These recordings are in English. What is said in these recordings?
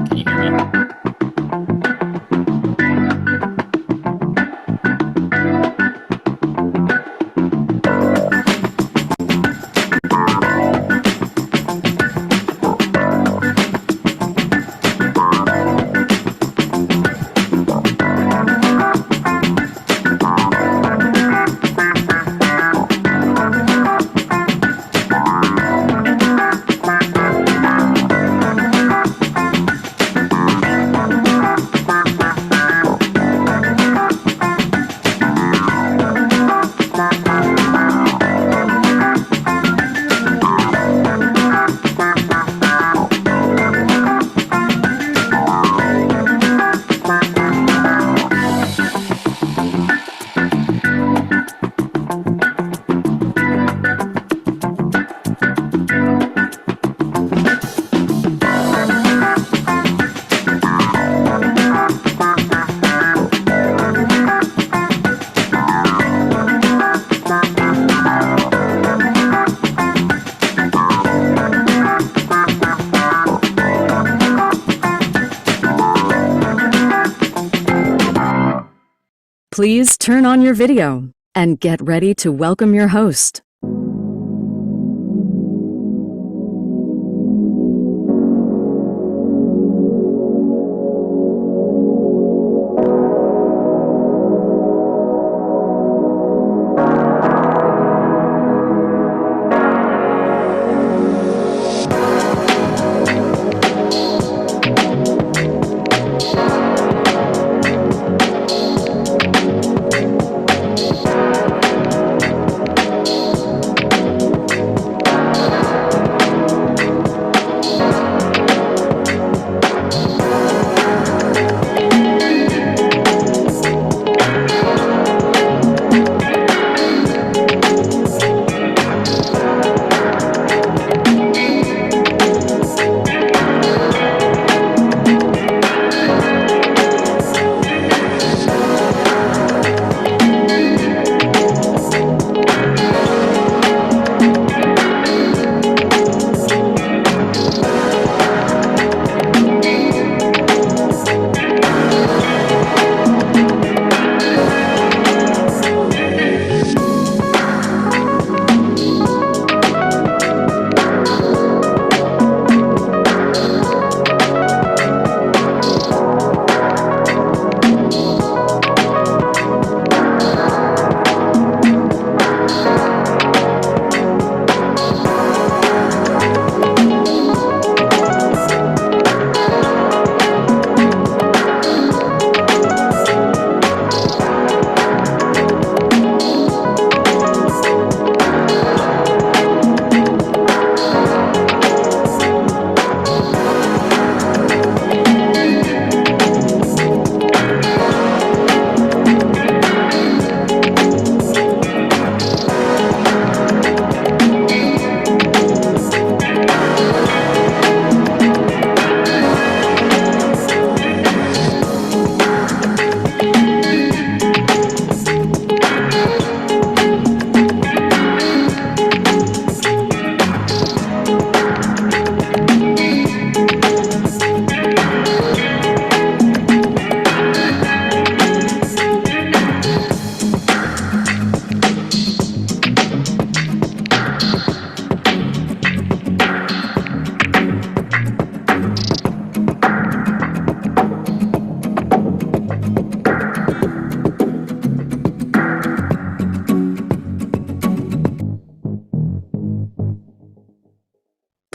Can you hear me? Please turn on your video and get ready to welcome your host.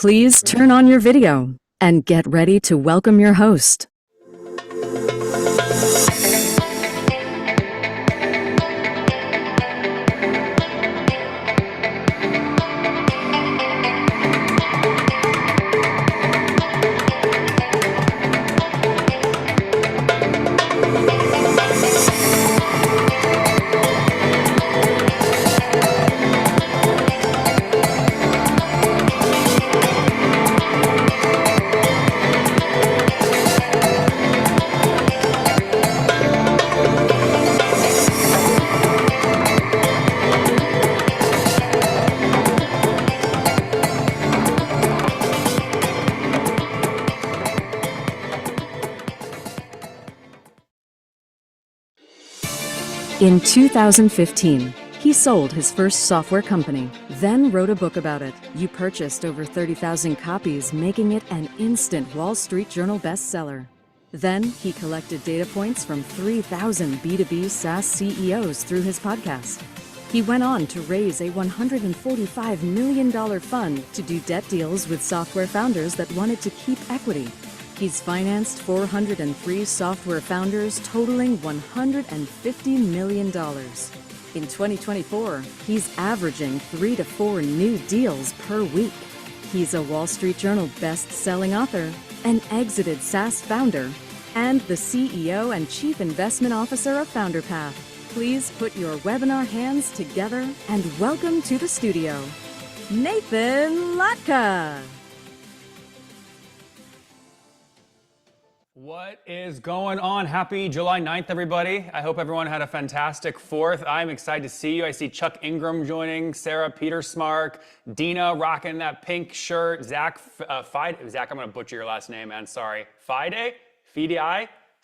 Please turn on your video and get ready to welcome your host. In 2015, he sold his first software company, then wrote a book about it. You purchased over 30,000 copies, making it an instant Wall Street Journal bestseller. Then he collected data points from 3,000 B2B SaaS CEOs through his podcast. He went on to raise a $145 million fund to do debt deals with software founders that wanted to keep equity. He's financed 403 software founders totaling $150 million. In 2024, he's averaging 3 to 4 new deals per week. He's a Wall Street Journal best-selling author, an exited SaaS founder, and the CEO and Chief Investment Officer of FounderPath. Please put your webinar hands together and welcome to the studio, Nathan Latka. What is going on? Happy July 9th, everybody. I hope everyone had a fantastic 4th. I'm excited to see you. I see Chuck Ingram joining, Sarah Petersmark, Dina rocking that pink shirt, Zach, Zach, I'm going to butcher your last name, man. Sorry. Fide?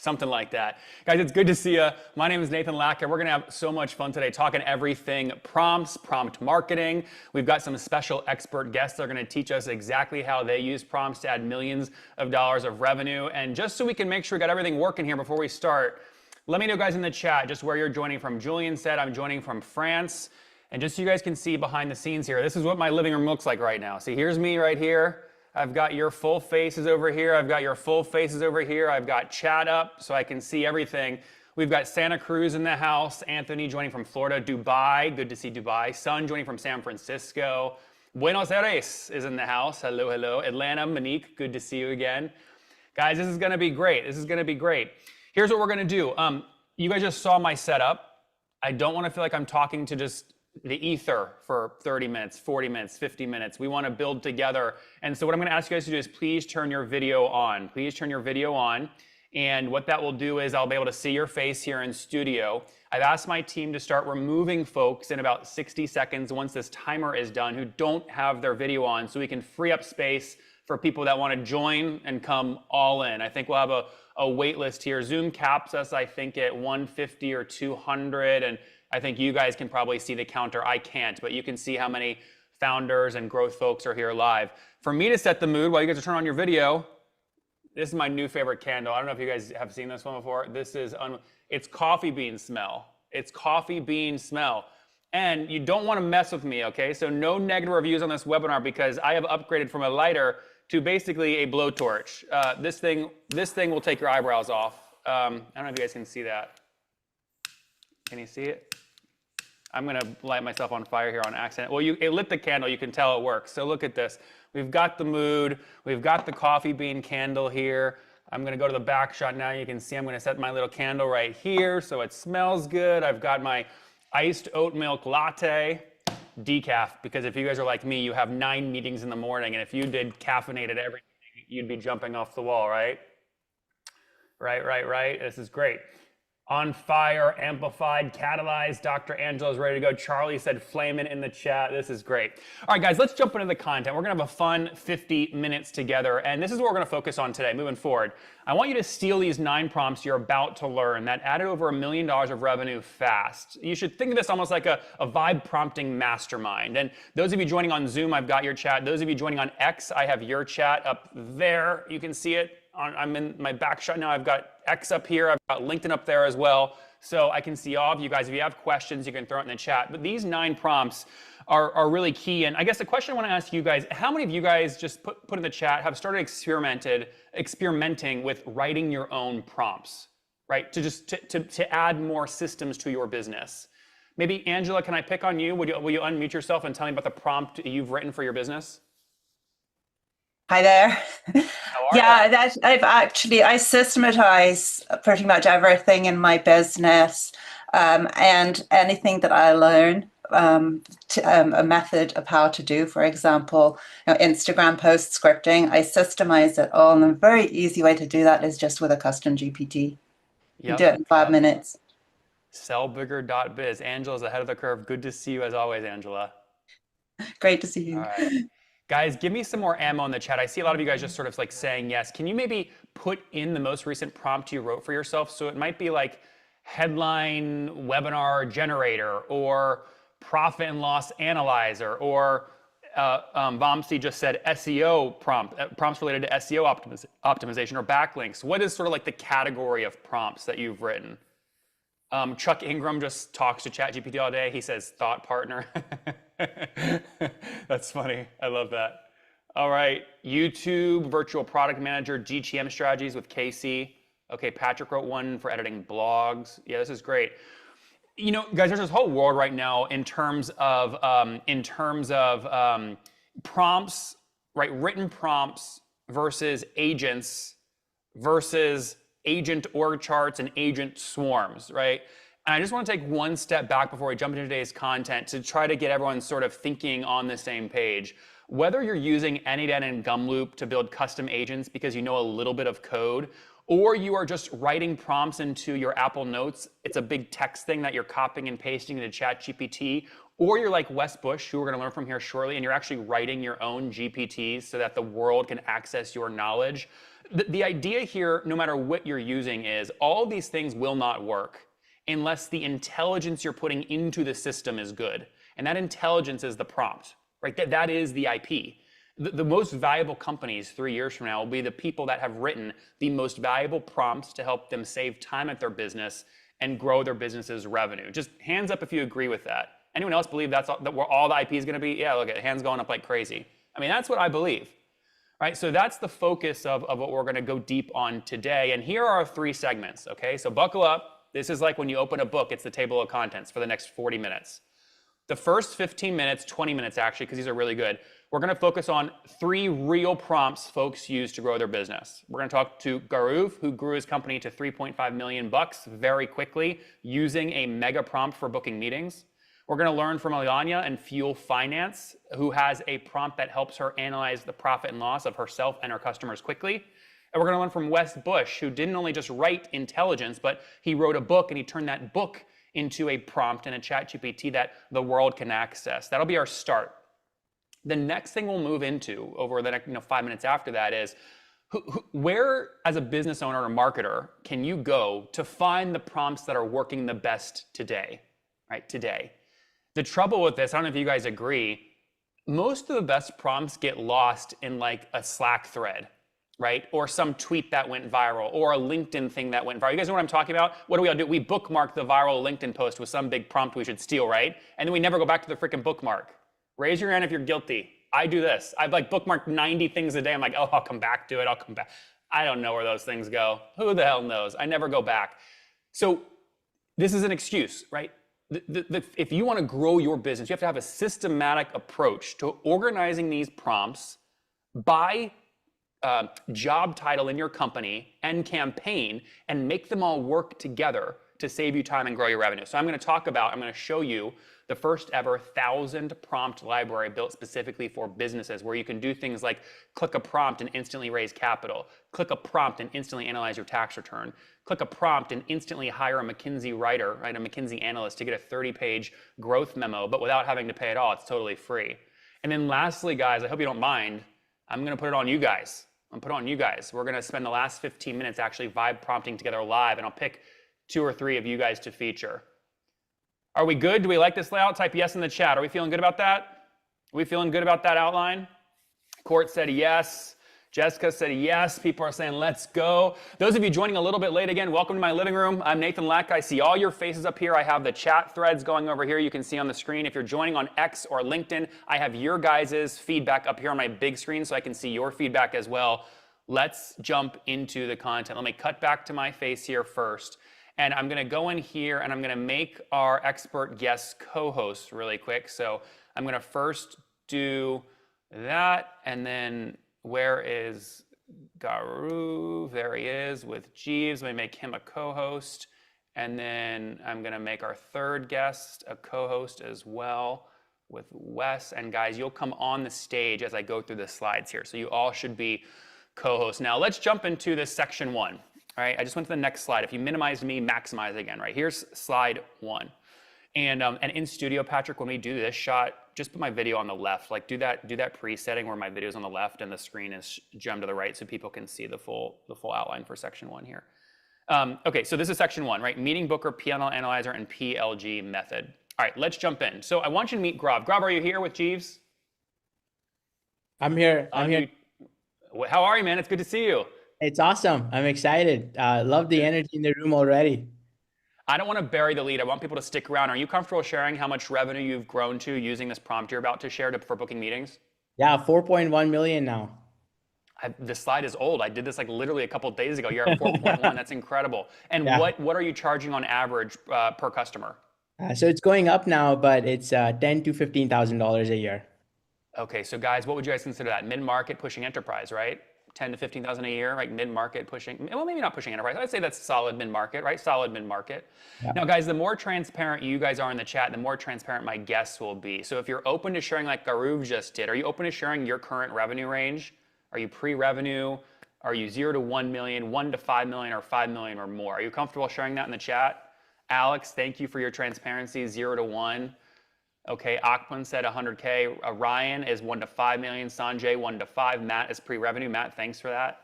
Something like that. Guys, it's good to see you. My name is Nathan Latka. We're going to have so much fun today talking everything prompts, prompt marketing. We've got some special expert guests that are going to teach us exactly how they use prompts to add millions of dollars of revenue. And just so we can make sure we got everything working here before we start, let me know, guys, in the chat just where you're joining from. Julian said I'm joining from France. And just so you guys can see behind the scenes here, this is what my living room looks like right now. See, here's me right here. I've got your full faces over here. I've got your full faces over here. I've got chat up so I can see everything. We've got Santa Cruz in the house. Anthony joining from Florida. Dubai, good to see Dubai. Sun joining from San Francisco. Buenos Aires is in the house. Hello, hello. Atlanta, Monique, good to see you again. Guys, this is gonna be great. This is gonna be great. Here's what we're gonna do. You guys just saw my setup. I don't wanna feel like I'm talking to just the ether for 30 minutes, 40 minutes, 50 minutes. We want to build together. And so what I'm going to ask you guys to do is please turn your video on. Please turn your video on. And what that will do is I'll be able to see your face here in studio. I've asked my team to start removing folks in about 60 seconds once this timer is done who don't have their video on, so we can free up space for people that want to join and come all in. I think we'll have a wait list here. Zoom caps us, I think, at 150 or 200. And I think you guys can probably see the counter. I can't, but you can see how many founders and growth folks are here live. For me to set the mood while you guys are turning on your video, this is my new favorite candle. I don't know if you guys have seen this one before. This is, it's coffee bean smell. It's coffee bean smell. And you don't want to mess with me, okay? So no negative reviews on this webinar because I have upgraded from a lighter to basically a blowtorch. This thing will take your eyebrows off. I don't know if you guys can see that. Can you see it? I'm gonna light myself on fire here on accident. Well, it lit the candle, you can tell it works. So look at this. We've got the mood, we've got the coffee bean candle here. I'm gonna go to the back shot now. You can see I'm gonna set my little candle right here so it smells good. I've got my iced oat milk latte, decaf, because if you guys are like me, you have 9 meetings in the morning, and if you did caffeinated everything, you'd be jumping off the wall, right? Right. This is great. On fire, amplified, catalyzed. Dr. Angela's ready to go. Charlie said flamin' in the chat. This is great. All right, guys, let's jump into the content. We're gonna have a fun 50 minutes together, and this is what we're gonna focus on today, moving forward. I want you to steal these 9 prompts you're about to learn that added over $1 million of revenue fast. You should think of this almost like a vibe prompting mastermind. And those of you joining on Zoom, I've got your chat. Those of you joining on X, I have your chat up there. You can see it. I'm in my back shot now. I've got X up here. I've got LinkedIn up there as well. So I can see all of you guys. If you have questions, you can throw it in the chat. But these 9 prompts are really key. And I guess the question I want to ask you guys, how many of you guys just put in the chat have started experimenting with writing your own prompts, right? To add more systems to your business. Maybe Angela, can I pick on you? Will you unmute yourself and tell me about the prompt you've written for your business? Hi there. How are Yeah, I systematize pretty much everything in my business, and anything that I learn, a method of how to do, for example, Instagram post scripting, I systemize it all. And a very easy way to do that is just with a custom GPT. You do it in 5 minutes. Sellbigger.biz. Angela's ahead of the curve. Good to see you as always, Angela. Great to see you. All right. Guys, give me some more ammo in the chat. I see a lot of you guys just sort of like saying yes. Can you maybe put in the most recent prompt you wrote for yourself? So it might be like, headline webinar generator, or profit and loss analyzer, or Vamsi just said SEO prompts related to SEO optimization or backlinks. What is sort of like the category of prompts that you've written? Chuck Ingram just talks to ChatGPT all day. He says thought partner. That's funny. I love that. All right, YouTube virtual product manager, GTM strategies with Casey. Okay, Patrick wrote one for editing blogs. Yeah, this is great. You know, guys, there's this whole world right now in terms of prompts, right? Written prompts versus agents versus agent org charts and agent swarms, right? And I just want to take one step back before we jump into today's content to try to get everyone sort of thinking on the same page. Whether you're using Anyden and Gumloop to build custom agents because you know a little bit of code, or you are just writing prompts into your Apple Notes, it's a big text thing that you're copying and pasting into ChatGPT, or you're like Wes Bush, who we're going to learn from here shortly, and you're actually writing your own GPTs so that the world can access your knowledge. The idea here, no matter what you're using, is all of these things will not work unless the intelligence you're putting into the system is good. And that intelligence is the prompt, right? That is the IP. The most valuable companies 3 years from now will be the people that have written the most valuable prompts to help them save time at their business and grow their business's revenue. Just hands up if you agree with that. Anyone else believe that's where all the IP is going to be? Yeah, look at hands going up like crazy. I mean, that's what I believe, right? So that's the focus of what we're going to go deep on today. And here are our 3 segments, okay? So buckle up. This is like when you open a book, it's the table of contents for the next 40 minutes. The first 15 minutes, 20 minutes actually, because these are really good, we're going to focus on 3 real prompts folks use to grow their business. We're going to talk to Gaurav, who grew his company to $3.5 million very quickly using a mega prompt for booking meetings. We're going to learn from Alanya and Fuel Finance, who has a prompt that helps her analyze the profit and loss of herself and her customers quickly. And we're going to learn from Wes Bush, who didn't only just write intelligence, but he wrote a book and he turned that book into a prompt in a ChatGPT that the world can access. That'll be our start. The next thing we'll move into over the next 5 minutes after that is where, as a business owner or marketer, can you go to find the prompts that are working the best today, right? Today. The trouble with this, I don't know if you guys agree, most of the best prompts get lost in like a Slack thread, right? Or some tweet that went viral, or a LinkedIn thing that went viral. You guys know what I'm talking about? What do we all do? We bookmark the viral LinkedIn post with some big prompt we should steal, right? And then we never go back to the freaking bookmark. Raise your hand if you're guilty. I do this. I've like bookmarked 90 things a day. I'm like, oh, I'll come back to it. I'll come back. I don't know where those things go. Who the hell knows? I never go back. So this is an excuse, right? If you want to grow your business, you have to have a systematic approach to organizing these prompts by job title in your company and campaign, and make them all work together to save you time and grow your revenue. So I'm going to show you the first ever 1,000 prompt library built specifically for businesses, where you can do things like click a prompt and instantly raise capital, click a prompt and instantly analyze your tax return, click a prompt and instantly hire a McKinsey writer, right, a McKinsey analyst to get a 30-page growth memo, but without having to pay it all. It's totally free. And then lastly, guys, I hope you don't mind, I'm going to put it on you guys. We're going to spend the last 15 minutes actually vibe prompting together live, and I'll pick 2 or 3 of you guys to feature. Are we good? Do we like this layout? Type yes in the chat. Are we feeling good about that? Are we feeling good about that outline? Court said yes. Jessica said yes. People are saying let's go. Those of you joining a little bit late, again, welcome to my living room. I'm Nathan Latka. I see all your faces up here. I have the chat threads going over here. You can see on the screen. If you're joining on X or LinkedIn, I have your guys' feedback up here on my big screen so I can see your feedback as well. Let's jump into the content. Let me cut back to my face here first. And I'm going to go in here and I'm going to make our expert guest co-host really quick. So I'm going to first do that, and then where is Gaurav? There he is with Jeeves. Let me make him a co-host. And then I'm going to make our third guest a co-host as well with Wes. And guys, you'll come on the stage as I go through the slides here. So you all should be co-hosts. Now let's jump into this section 1. All right, I just went to the next slide. If you minimize me, maximize again, right? Here's slide 1. And in studio, Patrick, when we do this shot, just put my video on the left. Like do that pre-setting where my video is on the left and the screen is jammed to the right so people can see the full outline for section 1 here. Okay, so this is section one, right? Meeting Booker, PNL Analyzer, and PLG method. All right, let's jump in. So I want you to meet Grav. Grav, are you here with Jeeves? I'm here. I'm here. How are you, man? It's good to see you. It's awesome. I'm excited. Love the energy in the room already. I don't want to bury the lead. I want people to stick around. Are you comfortable sharing how much revenue you've grown to using this prompt you're about to share for booking meetings? Yeah, 4.1 million now. This slide is old. I did this like literally a couple days ago. You're at 4.1. That's incredible. And Yeah. what are you charging on average per customer? So it's going up now, but it's $10,000 to $15,000 a year. Okay, so guys, what would you guys consider that? Mid-market pushing enterprise, right? 10 to 15,000 a year, right? Mid-market pushing, well, maybe not pushing enterprise. I'd say that's solid mid-market, right? Solid mid-market. Yeah. Now, guys, the more transparent you guys are in the chat, the more transparent my guests will be. So if you're open to sharing like Garuv just did, are you open to sharing your current revenue range? Are you pre-revenue? Are you 0 to 1 million, 1 to 5 million, or 5 million or more? Are you comfortable sharing that in the chat? Alex, thank you for your transparency, 0 to 1. Okay, Akpun said 100K. Ryan is 1 to 5 million. Sanjay, 1 to 5. Matt is pre-revenue. Matt, thanks for that.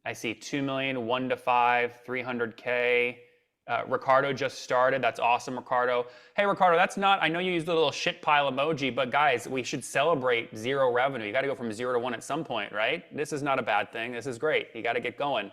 I see 2 million, 1 to 5, 300K. Ricardo just started. That's awesome, Ricardo. Hey, Ricardo, that's not, I know you used a little shit pile emoji, but guys, we should celebrate 0 revenue. You got to go from 0 to 1 at some point, right? This is not a bad thing. This is great. You got to get going.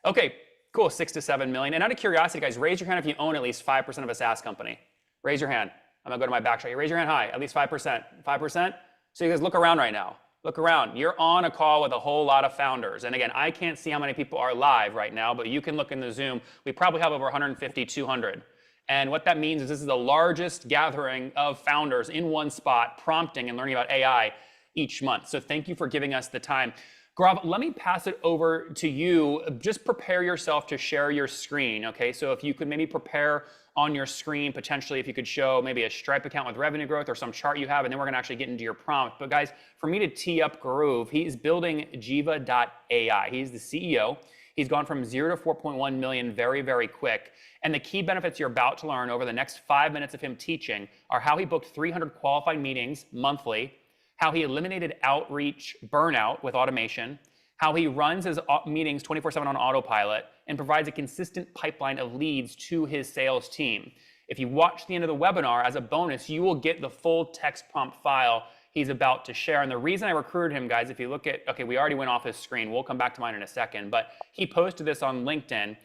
Okay, cool. 6 to 7 million. And out of curiosity, guys, raise your hand if you own at least 5% of a SaaS company. Raise your hand. I'm gonna go to my back shot. You raise your hand high, at least 5%. 5%? So you guys look around right now. Look around. You're on a call with a whole lot of founders. And again, I can't see how many people are live right now, but you can look in the Zoom. We probably have over 150, 200. And what that means is this is the largest gathering of founders in one spot, prompting and learning about AI each month. So thank you for giving us the time. Gaurav, let me pass it over to you. Just prepare yourself to share your screen, okay? So if you could maybe prepare on your screen, potentially if you could show maybe a Stripe account with revenue growth or some chart you have, and then we're gonna actually get into your prompt. But guys, for me to tee up Gaurav, he's building Jiva.ai. He's the CEO. He's gone from 0 to 4.1 million very, very quick. And the key benefits you're about to learn over the next 5 minutes of him teaching are how he booked 300 qualified meetings monthly, how he eliminated outreach burnout with automation, how he runs his meetings 24/7 on autopilot, and provides a consistent pipeline of leads to his sales team. If you watch the end of the webinar, as a bonus, you will get the full text prompt file he's about to share. And the reason I recruited him, guys, if you look at, okay, we already went off his screen. We'll come back to mine in a second, but he posted this on LinkedIn.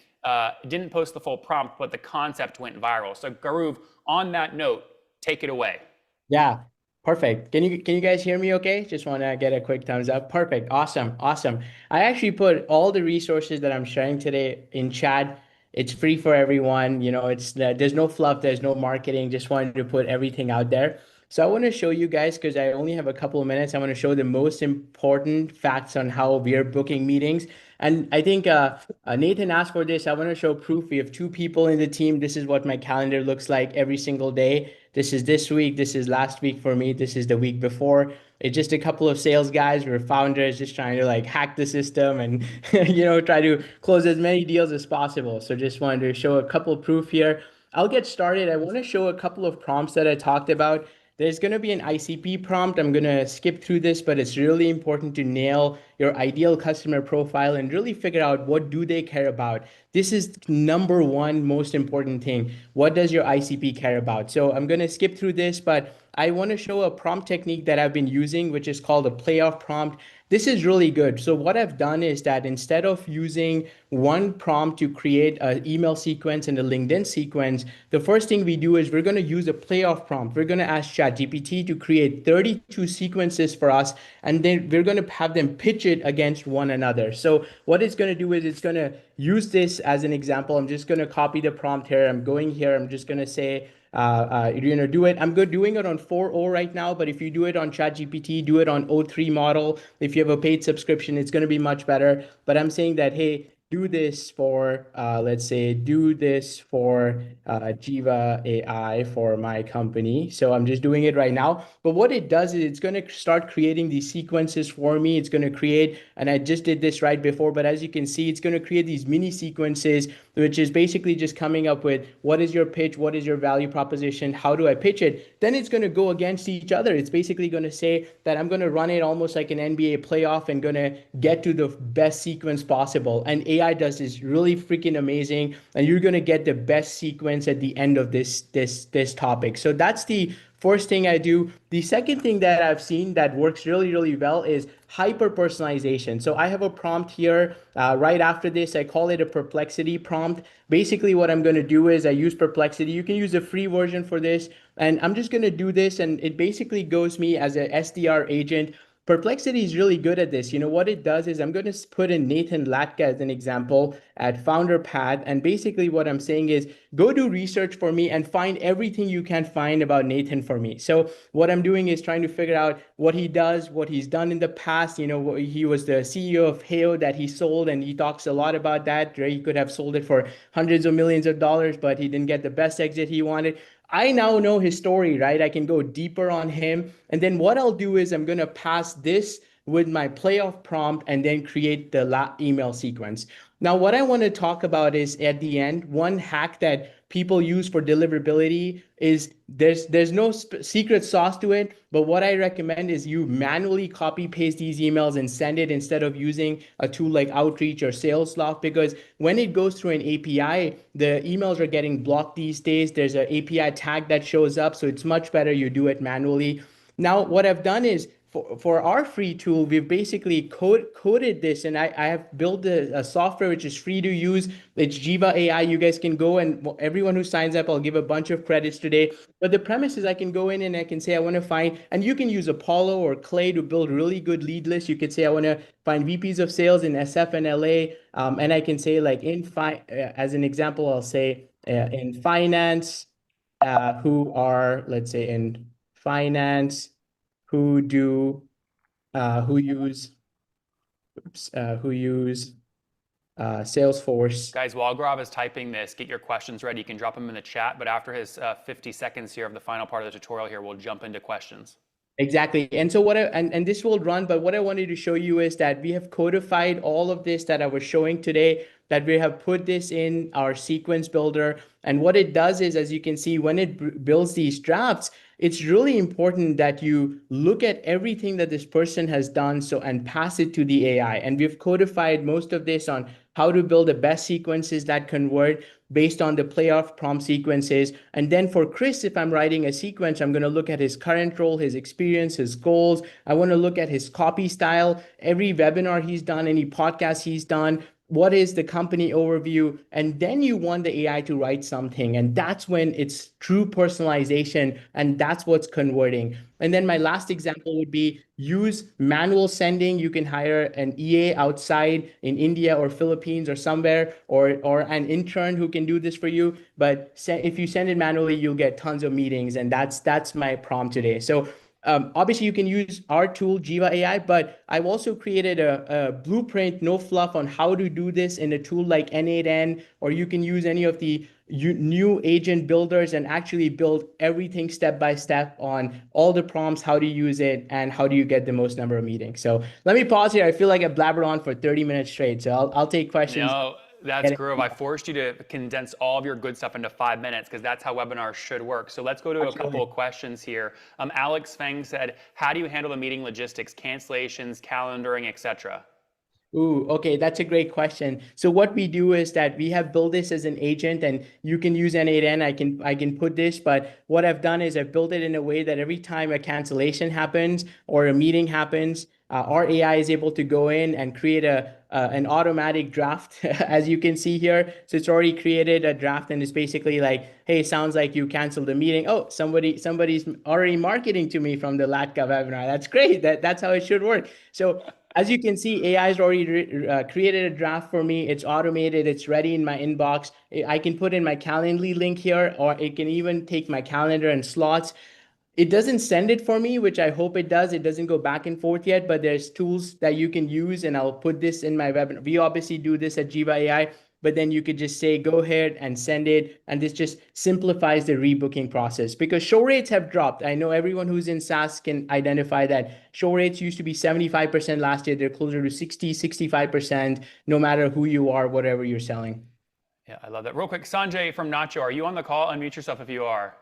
Didn't post the full prompt, but the concept went viral. So Gaurav, on that note, take it away. Yeah, perfect. Can you guys hear me okay? Just want to get a quick thumbs up. Perfect. Awesome. Awesome. I actually put all the resources that I'm sharing today in chat. It's free for everyone. You know, there's no fluff, there's no marketing. Just wanted to put everything out there. So I want to show you guys, because I only have a couple of minutes, I want to show the most important facts on how we're booking meetings. And I think Nathan asked for this. I want to show proof. We have 2 people in the team. This is what my calendar looks like every single day. This is this week. This is last week for me. This is the week before. It's just a couple of sales guys. We're founders just trying to like hack the system and, you know, try to close as many deals as possible. So just wanted to show a couple of proof here. I'll get started. I want to show a couple of prompts that I talked about. There's going to be an ICP prompt. I'm going to skip through this, but it's really important to nail your ideal customer profile and really figure out what do they care about. This is number one most important thing. What does your ICP care about? So I'm going to skip through this, but I want to show a prompt technique that I've been using, which is called a playoff prompt. This is really good. So what I've done is that instead of using one prompt to create an email sequence and a LinkedIn sequence, the first thing we do is we're going to use a playoff prompt. We're going to ask ChatGPT to create 32 sequences for us, and then we're going to have them pitch it against one another. So what it's going to do is it's going to use this as an example. I'm just going to copy the prompt here. I'm going here. I'm just going to say, you're gonna do it. I'm good doing it on 4.0 right now, but if you do it on ChatGPT, do it on O3 model. If you have a paid subscription, it's gonna be much better. But I'm saying that, hey, do this for, let's say, do this for Jiva AI for my company. So I'm just doing it right now. But what it does is it's going to start creating these sequences for me. It's going to create, and I just did this right before, but as you can see, it's going to create these mini sequences, which is basically just coming up with what is your pitch, what is your value proposition, how do I pitch it? Then it's going to go against each other. It's basically going to say that I'm going to run it almost like an NBA playoff and going to get to the best sequence possible. And AI does is really freaking amazing, and you're going to get the best sequence at the end of this topic. So that's the first thing I do. The second thing that I've seen that works really, really well is hyper personalization. So I have a prompt here right after this. I call it a perplexity prompt. Basically, what I'm going to do is I use perplexity. You can use a free version for this. And I'm just going to do this. And it basically goes me as a SDR agent. Perplexity is really good at this. You know, what it does is I'm going to put in Nathan Latka as an example at Founder Pad. And basically what I'm saying is go do research for me and find everything you can find about Nathan for me. So what I'm doing is trying to figure out what he does, what he's done in the past. You know, he was the CEO of Heyo that he sold, and he talks a lot about that. Right? He could have sold it for hundreds of millions of dollars, but he didn't get the best exit he wanted. I now know his story, right? I can go deeper on him. And then what I'll do is I'm going to pass this with my playoff prompt and then create the email sequence. Now, what I want to talk about is at the end, one hack that people use for deliverability is there's no secret sauce to it, but what I recommend is you manually copy paste these emails and send it instead of using a tool like Outreach or Salesloft, because when it goes through an API, the emails are getting blocked these days. There's an API tag that shows up, so it's much better you do it manually. Now, what I've done is for our free tool, we've basically coded this, and I have built a software which is free to use. It's Jiva AI. You guys can go, and everyone who signs up, I'll give a bunch of credits today. But the premise is I can go in and I can say I want to find, and you can use Apollo or Clay to build really good lead lists. You could say I want to find VPs of sales in SF and LA, and I can say like as an example, I'll say in finance, who are, let's say in finance, who use Salesforce. Guys, while Gaurav is typing this, get your questions ready. You can drop them in the chat, but after his 50 seconds here of the final part of the tutorial here, we'll jump into questions. Exactly. And so and this will run, but what I wanted to show you is that we have codified all of this that I was showing today, that we have put this in our sequence builder. And what it does is, as you can see, when it builds these drafts, it's really important that you look at everything that this person has done and pass it to the AI. And we've codified most of this on how to build the best sequences that convert based on the playoff prompt sequences. And then for Chris, if I'm writing a sequence, I'm going to look at his current role, his experience, his goals. I want to look at his copy style, every webinar he's done, any podcast he's done. What is the company overview? And then you want the AI to write something. And that's when it's true personalization. And that's what's converting. And then my last example would be use manual sending. You can hire an EA outside in India or Philippines or somewhere, or an intern who can do this for you. But if you send it manually, you'll get tons of meetings. And that's my prompt today. So obviously, you can use our tool, Jiva AI, but I've also created a blueprint, no fluff, on how to do this in a tool like N8N, or you can use any of the new agent builders and actually build everything step by step on all the prompts, how to use it, and how do you get the most number of meetings. So let me pause here. I feel like I blabbered on for 30 minutes straight, so I'll take questions. No, that's groove. I forced you to condense all of your good stuff into 5 minutes because that's how webinars should work. So let's go to a couple of questions here. Alex Feng said, how do you handle the meeting logistics, cancellations, calendaring, etc.? Ooh, okay, that's a great question. So what we do is that we have built this as an agent, and you can use N8N. I can put this, but what I've done is I've built it in a way that every time a cancellation happens or a meeting happens, our AI is able to go in and create an automatic draft, as you can see here. So it's already created a draft, and it's basically like, hey, sounds like you canceled the meeting. Oh, somebody's already marketing to me from the Latka webinar. That's great. That's how it should work. So as you can see, AI has already created a draft for me. It's automated. It's ready in my inbox. I can put in my Calendly link here, or it can even take my calendar and slots. It doesn't send it for me, which I hope it does. It doesn't go back and forth yet, but there's tools that you can use, and I'll put this in my webinar. We obviously do this at Jiva AI, but then you could just say, go ahead and send it. And this just simplifies the rebooking process, because show rates have dropped. I know everyone who's in SaaS can identify that show rates used to be 75% last year. They're closer to 60, 65%, no matter who you are, whatever you're selling. Yeah, I love that. Real quick, Sanjay from Nacho, are you on the call? Unmute yourself if you are.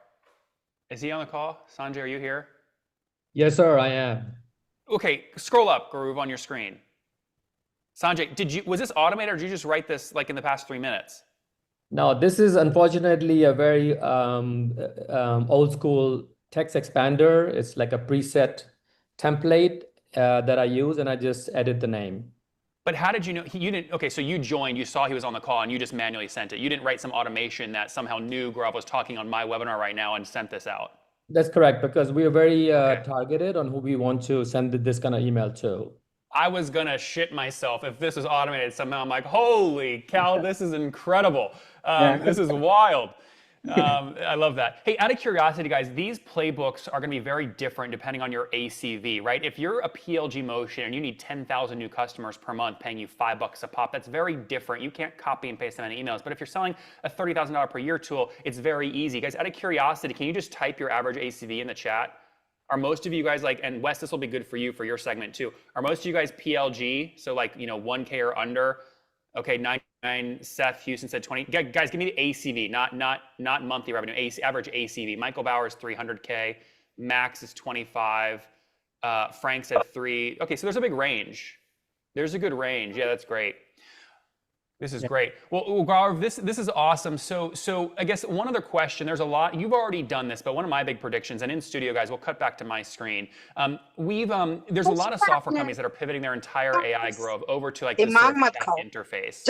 Is he on the call? Sanjay, are you here? Yes, sir, I am. Okay, scroll up, Gaurav, on your screen. Sanjay, was this automated or did you just write this like in the past 3 minutes? Now, this is unfortunately a very old school text expander. It's like a preset template that I use, and I just edit the name. But how did you know? You didn't. Okay, so you joined, you saw he was on the call, and you just manually sent it. You didn't write some automation that somehow knew Gaurav was talking on my webinar right now and sent this out. That's correct, because we are very Okay. targeted on who we want to send this kind of email to. I was gonna shit myself if this was automated somehow. I'm like, holy cow, this is incredible. This is wild. I love that. Hey, out of curiosity, guys, these playbooks are gonna be very different depending on your ACV, right? If you're a PLG motion and you need 10,000 new customers per month paying you $5 a pop, that's very different. You can't copy and paste them in emails. But if you're selling a $30,000 per year tool, it's very easy. Guys, out of curiosity, can you just type your average ACV in the chat? Are most of you guys like, and Wes, this will be good for you for your segment too. Are most of you guys PLG? So like, 1K or under? Okay, 99. Seth Houston said 20. Guys, give me the ACV, not monthly revenue. Average ACV. Michael Bauer is 300K. Max is 25. Frank said 3. Okay, so there's a big range. There's a good range. Yeah, that's great. This is great. Well, Gaurav, this is awesome. So I guess one other question. There's a lot. You've already done this, but one of my big predictions, and in studio, guys, we'll cut back to my screen. There's a lot of software companies that are pivoting their entire AI growth over to like this sort of chat interface.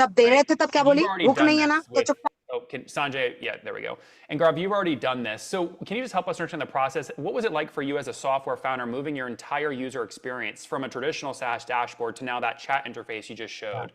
Sanjay, yeah, there we go. And Gaurav, you've already done this. So can you just help us understand the process? What was it like for you as a software founder moving your entire user experience from a traditional SaaS dashboard to now that chat interface you just showed?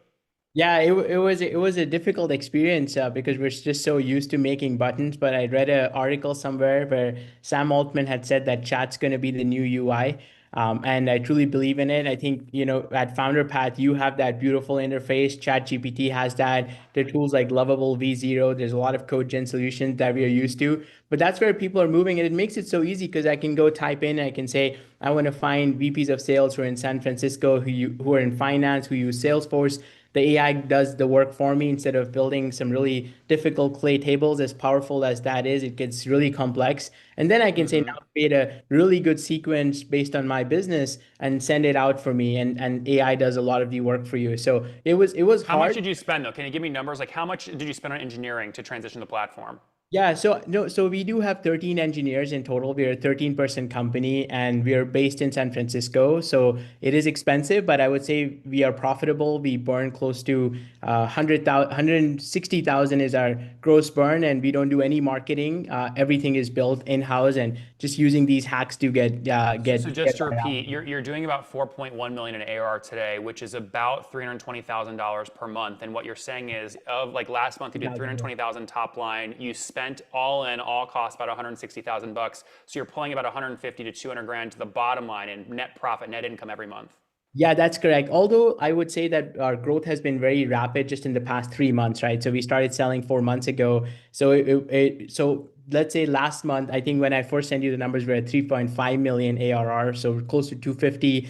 Yeah, it was a difficult experience because we're just so used to making buttons. But I read an article somewhere where Sam Altman had said that chat's going to be the new UI. And I truly believe in it. I think, at Founder Path, you have that beautiful interface. ChatGPT has that. There are tools like Lovable V0. There's a lot of code gen solutions that we are used to. But that's where people are moving. And it makes it so easy because I can go type in, I can say, I want to find VPs of sales who are in San Francisco, who are in finance, who use Salesforce. The AI does the work for me instead of building some really difficult clay tables. As powerful as that is, it gets really complex. And then I can say, now create a really good sequence based on my business and send it out for me. And AI does a lot of the work for you. So it was hard. How much did you spend though? Can you give me numbers? Like how much did you spend on engineering to transition the platform? Yeah, so we do have 13 engineers in total. We're a 13-person company and we are based in San Francisco. So it is expensive, but I would say we are profitable. We burn close to 160,000 is our gross burn, and we don't do any marketing. Everything is built in-house and just using these hacks to get. So just to repeat, you're doing about 4.1 million in ARR today, which is about $320,000 per month. And what you're saying is, of like last month, you did 320,000 top line. You spent all in, all costs about 160,000 bucks. So you're pulling about 150 to 200 grand to the bottom line in net profit, net income every month. Yeah, that's correct. Although I would say that our growth has been very rapid just in the past 3 months, right? So we started selling 4 months ago. So so let's say last month, I think when I first sent you the numbers, we're at 3.5 million ARR. So we're close to 250K.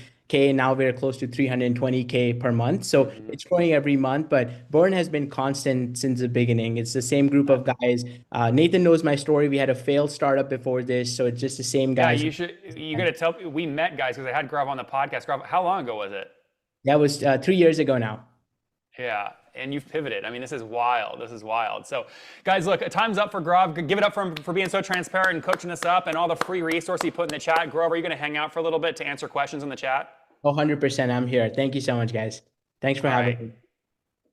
Now we're close to 320K per month. So it's growing every month, but burn has been constant since the beginning. It's the same group of guys. Nathan knows my story. We had a failed startup before this. So it's just the same guys. Yeah, you got to tell, we met guys because I had Gaurav on the podcast. Gaurav, how long ago was it? That was 3 years ago now. Yeah, and you've pivoted. I mean, this is wild. This is wild. So, guys, look, time's up for Gaurav. Give it up for being so transparent and coaching us up and all the free resources he put in the chat. Gaurav, are you going to hang out for a little bit to answer questions in the chat? 100%. I'm here. Thank you so much, guys. Thanks for having me.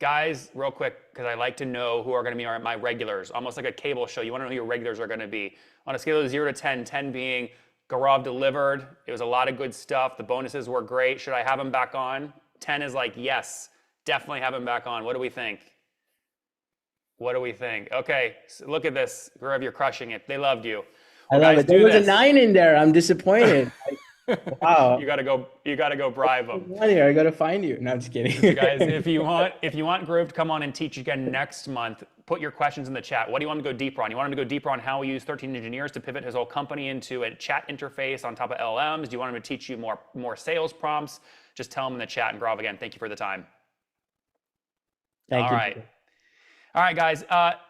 Guys, real quick, because I like to know who are going to be my regulars, almost like a cable show. You want to know who your regulars are going to be. On a scale of 0 to 10, 10 being Gaurav delivered. It was a lot of good stuff. The bonuses were great. Should I have him back on? 10 is like, yes, definitely have him back on. What do we think? What do we think? Okay, so look at this. Gaurav, you're crushing it. They loved you. Well, I love it. There was a 9 in there. I'm disappointed. Wow. You gotta go bribe them. I gotta find you. No, I'm just kidding. Guys, if you want Gaurav to come on and teach again next month, put your questions in the chat. What do you want him to go deeper on? You want him to go deeper on how we use 13 engineers to pivot his whole company into a chat interface on top of LLMs? Do you want him to teach you more sales prompts? Just tell him in the chat. And Gaurav, again, thank you for the time. Thank you. All All right, guys,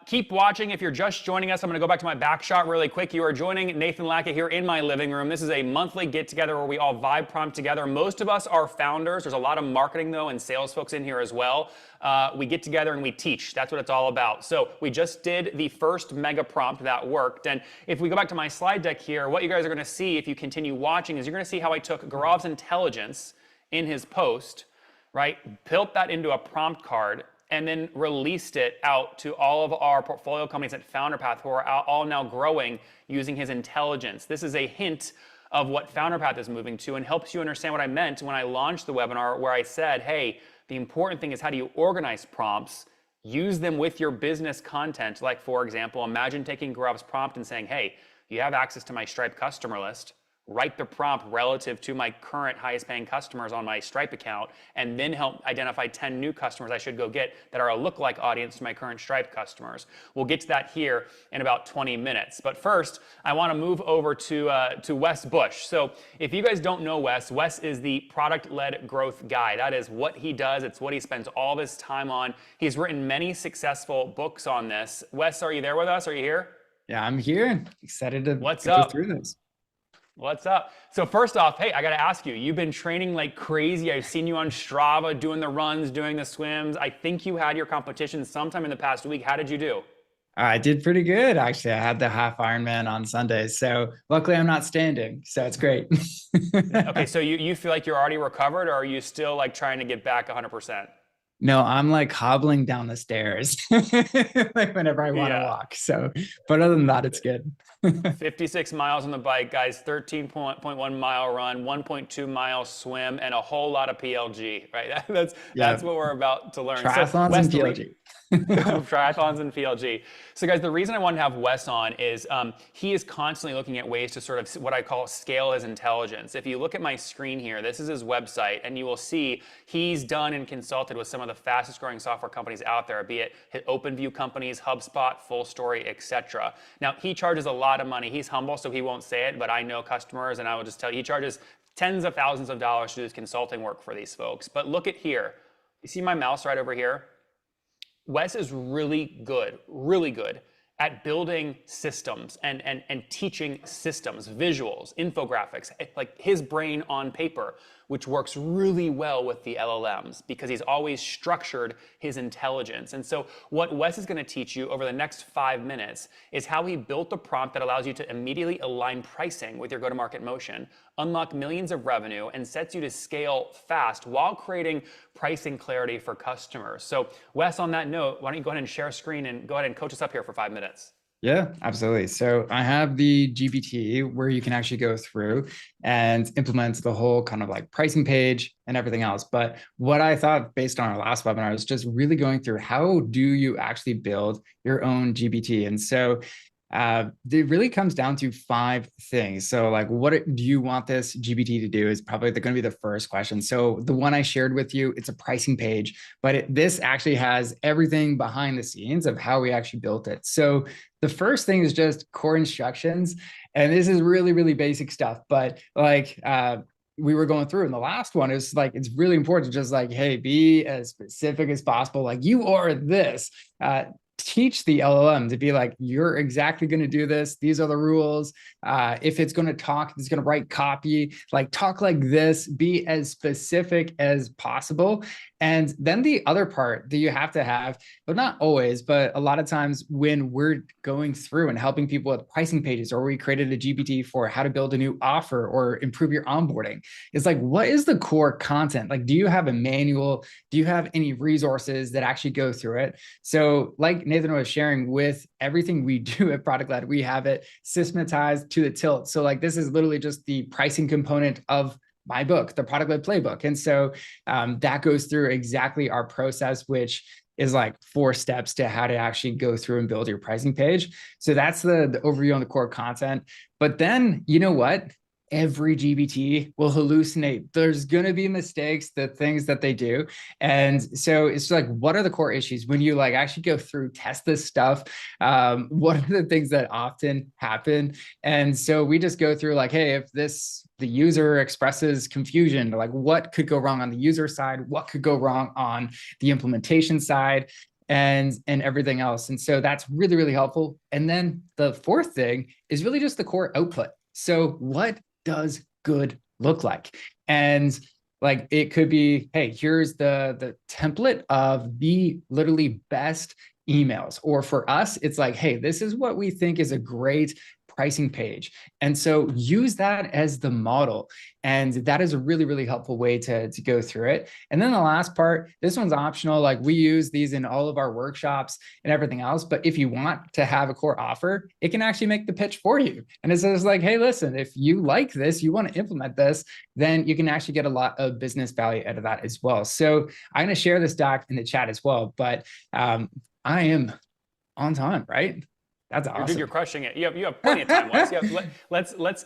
keep watching. If you're just joining us, I'm going to go back to my back shot really quick. You are joining Nathan Latka here in my living room. This is a monthly get-together where we all vibe prompt together. Most of us are founders. There's a lot of marketing, though, and sales folks in here as well. We get together and we teach. That's what it's all about. So we just did the first mega prompt that worked. And if we go back to my slide deck here, what you guys are going to see if you continue watching is you're going to see how I took Gaurav's intelligence in his post, right, built that into a prompt card, and then released it out to all of our portfolio companies at FounderPath who are all now growing using his intelligence. This is a hint of what FounderPath is moving to and helps you understand what I meant when I launched the webinar where I said, hey, the important thing is how do you organize prompts, use them with your business content. Like, for example, imagine taking Gaurav's prompt and saying, hey, you have access to my Stripe customer list. Write the prompt relative to my current highest paying customers on my Stripe account, and then help identify 10 new customers I should go get that are a lookalike audience to my current Stripe customers. We'll get to that here in about 20 minutes. But first, I want to move over to Wes Bush. So if you guys don't know Wes, Wes is the product-led growth guy. That is what he does. It's what he spends all of his time on. He's written many successful books on this. Wes, are you there with us? Are you here? Yeah, I'm here. Excited to What's go up? through this. What's up? So first off, hey, I got to ask you, you've been training like crazy. I've seen you on Strava doing the runs, doing the swims. I think you had your competition sometime in the past week. How did you do? I did pretty good, actually. I had the half Ironman on Sunday. So luckily I'm not standing. So it's great. Okay, so you feel like you're already recovered, or are you still like trying to get back 100%? No, I'm like hobbling down the stairs like whenever I want to walk. So, but other than that, it's good. 56 miles on the bike, guys, 13.1 mile run, 1.2 mile swim, and a whole lot of PLG, right? That's what we're about to learn. Triathlons and PLG. Triathlons and PLG. So guys, the reason I wanted to have Wes on is he is constantly looking at ways to sort of what I call scale his intelligence. If you look at my screen here, this is his website, and you will see he's done and consulted with some of the fastest growing software companies out there, be it OpenView companies, HubSpot, FullStory, etc. Now, he charges a lot of money. He's humble, so he won't say it, but I know customers, and I will just tell you, he charges tens of thousands of dollars to do his consulting work for these folks. But look at here. You see my mouse right over here? Wes is really good at building systems and teaching systems, visuals, infographics, like his brain on paper, which works really well with the LLMs because he's always structured his intelligence. And so what Wes is going to teach you over the next 5 minutes is how he built a prompt that allows you to immediately align pricing with your go-to-market motion, unlock millions of revenue, and sets you to scale fast while creating pricing clarity for customers. So Wes, on that note, why don't you go ahead and share a screen and go ahead and coach us up here for 5 minutes. Yeah, absolutely. So I have the GPT where you can actually go through and implement the whole kind of like pricing page and everything else. But what I thought based on our last webinar is just really going through how do you actually build your own GPT? And so it really comes down to 5 things. So like, what do you want this GPT to do is probably going to be the first question. So the one I shared with you, it's a pricing page, but this actually has everything behind the scenes of how we actually built it. So the first thing is just core instructions. And this is really, really basic stuff, but like, we were going through in the last one, it's like, it's really important to just like, hey, be as specific as possible. Like you are this, teach the LLM to be like, you're exactly going to do this. These are the rules. If it's going to talk, it's going to write copy, like talk like this, be as specific as possible. And then the other part that you have to have, but not always, but a lot of times when we're going through and helping people with pricing pages, or we created a GPT for how to build a new offer or improve your onboarding, it's like, what is the core content? Like, do you have a manual? Do you have any resources that actually go through it? So like Nathan was sharing, with everything we do at Product Led, we have it systematized to the tilt. So like, this is literally just the pricing component of my book, the Product Led Playbook. And so that goes through exactly our process, which is like 4 steps to how to actually go through and build your pricing page. So that's the overview on the core content. But then, you know what? Every GPT will hallucinate. There's going to be mistakes, the things that they do. And so it's like, what are the core issues when you like actually go through, test this stuff? What are the things that often happen? And so we just go through like, hey, if the user expresses confusion, like what could go wrong on the user side? What could go wrong on the implementation side? and everything else. And so that's really, really helpful. And then the fourth thing is really just the core output. So what does good look like? And like, it could be, hey, here's the template of the literally best emails. Or for us, it's like, hey, this is what we think is a great pricing page. And so use that as the model. And that is a really, really helpful way to go through it. And then the last part, this one's optional. Like, we use these in all of our workshops and everything else. But if you want to have a core offer, it can actually make the pitch for you. And it says like, hey, listen, if you like this, you want to implement this, then you can actually get a lot of business value out of that as well. So I'm going to share this doc in the chat as well, but I am on time, right? That's awesome. Dude, you're crushing it. You have plenty of time, Wes. Let's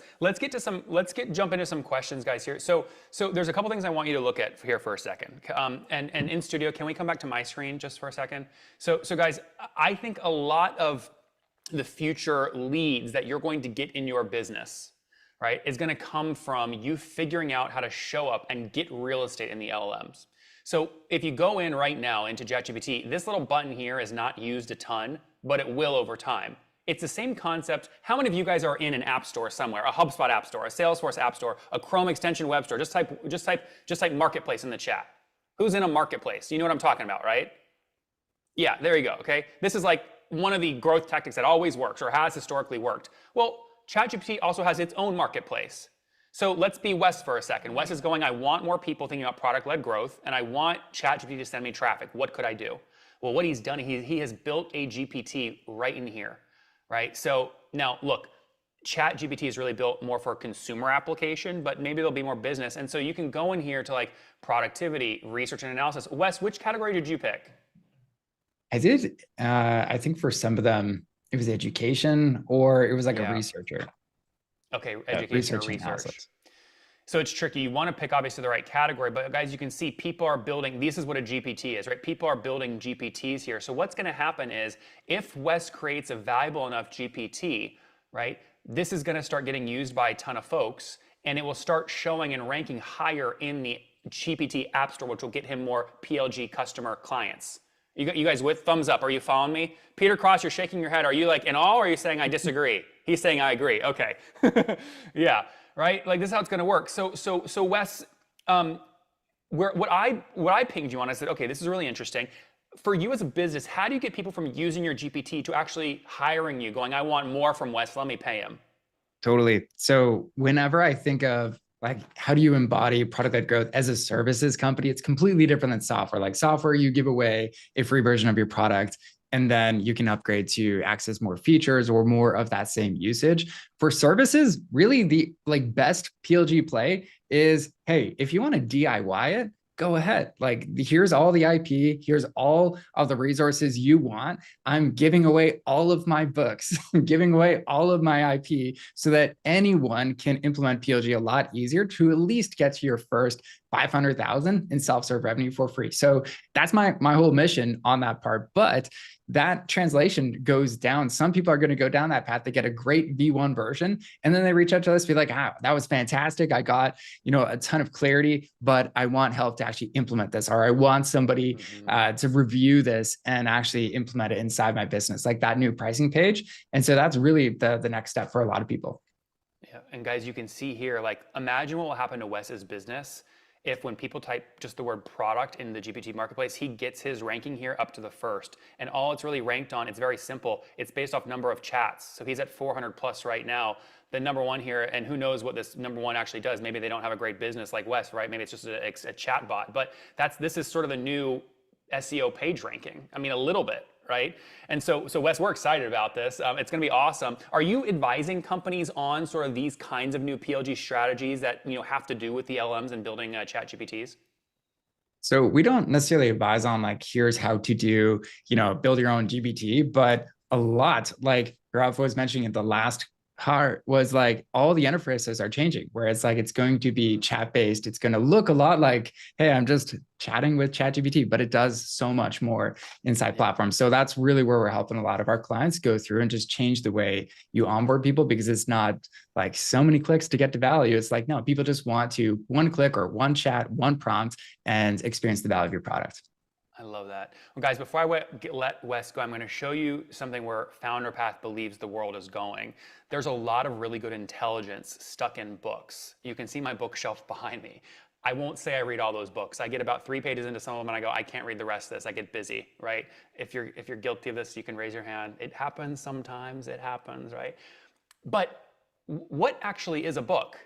jump into some questions, guys. Here. So there's a couple things I want you to look at here for a second. And in studio, can we come back to my screen just for a second? So guys, I think a lot of the future leads that you're going to get in your business, right, is going to come from you figuring out how to show up and get real estate in the LLMs. So if you go in right now into ChatGPT, this little button here is not used a ton, but it will over time. It's the same concept. How many of you guys are in an app store somewhere, a HubSpot app store, a Salesforce app store, a Chrome extension web store? Just type marketplace in the chat. Who's in a marketplace? You know what I'm talking about, right? Yeah, there you go, okay? This is like one of the growth tactics that always works or has historically worked. Well, ChatGPT also has its own marketplace. So let's be Wes for a second. Wes is going, I want more people thinking about product-led growth, and I want ChatGPT to send me traffic. What could I do? Well, what he's done, he has built a GPT right in here, right? So now look, ChatGPT is really built more for a consumer application, but maybe there'll be more business. And so you can go in here to like productivity, research and analysis. Wes, which category did you pick? I did, I think for some of them, it was education or it was like a researcher. Okay, education or research. So it's tricky. You want to pick obviously the right category, but guys, you can see people are building, this is what a GPT is, right? People are building GPTs here. So what's going to happen is if Wes creates a valuable enough GPT, right, this is going to start getting used by a ton of folks, and it will start showing and ranking higher in the GPT app store, which will get him more PLG customer clients. You guys with thumbs up? Are you following me? Peter Cross, you're shaking your head. Are you like in awe or are you saying I disagree? He's saying I agree. Okay. Yeah, right? Like this is how it's going to work. So Wes, what I pinged you on, I said, okay, this is really interesting. For you as a business, how do you get people from using your GPT to actually hiring you, going, I want more from Wes, let me pay him? Totally. So whenever I think of like, how do you embody product-led growth as a services company? It's completely different than software. Like software, you give away a free version of your product, and then you can upgrade to access more features or more of that same usage. For services, really the like best PLG play is, hey, if you want to DIY it, go ahead. Like here's all the IP, here's all of the resources you want. I'm giving away all of my books, I'm giving away all of my IP so that anyone can implement PLG a lot easier to at least get to your first 500,000 in self-serve revenue for free. So that's my whole mission on that part. But that translation goes down. Some people are going to go down that path. They get a great V1 version, and then they reach out to us, be like, "Ah, that was fantastic. I got, a ton of clarity, but I want help to actually implement this, or I want somebody to review this and actually implement it inside my business, like that new pricing page." And so that's really the next step for a lot of people. Yeah, and guys, you can see here, like, imagine what will happen to Wes's business if when people type just the word product in the GPT marketplace, he gets his ranking here up to the first. And all it's really ranked on, it's very simple. It's based off number of chats. So he's at 400 plus right now. The number one here, and who knows what this number one actually does. Maybe they don't have a great business like Wes, right? Maybe it's just a chat bot. But this is sort of the new SEO page ranking. I mean, a little bit, right? And so Wes, we're excited about this. It's going to be awesome. Are you advising companies on sort of these kinds of new PLG strategies that have to do with the LMs and building chat GPTs? So we don't necessarily advise on like, here's how to do, build your own GPT, but a lot, like Ralph was mentioning in the last part, was like all the interfaces are changing, where it's like it's going to be chat-based. It's going to look a lot like, hey, I'm just chatting with ChatGPT, but it does so much more inside platforms. So that's really where we're helping a lot of our clients go through and just change the way you onboard people, because it's not like so many clicks to get to value. It's like, no, people just want to one click or one chat, one prompt, and experience the value of your product. I love that. Well, guys, before I let Wes go, I'm going to show you something where Founder Path believes the world is going. There's a lot of really good intelligence stuck in books. You can see my bookshelf behind me. I won't say I read all those books. I get about 3 pages into some of them and I go, I can't read the rest of this. I get busy, right? If you're guilty of this, you can raise your hand. It happens sometimes. It happens, right? But what actually is a book?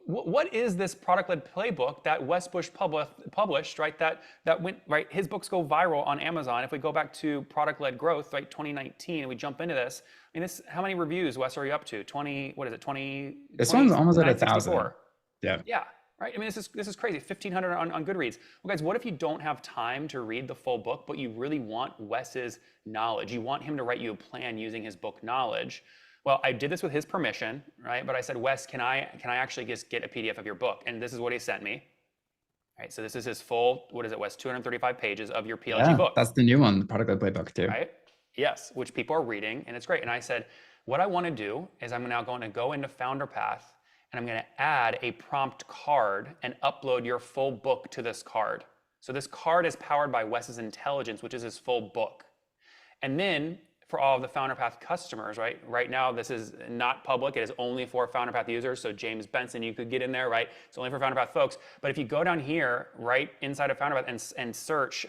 What is this product-led playbook that Wes Bush published, right? That went, right? His books go viral on Amazon. If we go back to product-led growth, right, 2019, and we jump into this, I mean, this, how many reviews, Wes, are you up to? 20, what is it, 20? This one's almost at 1,000. 964. Yeah. Yeah, right? I mean, this is crazy, 1,500 on Goodreads. Well, guys, what if you don't have time to read the full book, but you really want Wes's knowledge? You want him to write you a plan using his book knowledge. Well, I did this with his permission, right? But I said, Wes, can I actually just get a PDF of your book? And this is what he sent me. Right, so this is his full, what is it, Wes, 235 pages of your PLG book. That's the new one, the product-led playbook too. Right? Yes, which people are reading, and it's great. And I said, what I want to do is I'm now going to go into Founder Path, and I'm going to add a prompt card and upload your full book to this card. So this card is powered by Wes's intelligence, which is his full book. And then for all of the Founder Path customers, right? Right now, this is not public. It is only for Founder Path users. So James Benson, you could get in there, right? It's only for Founder Path folks. But if you go down here, right inside of Founder Path and search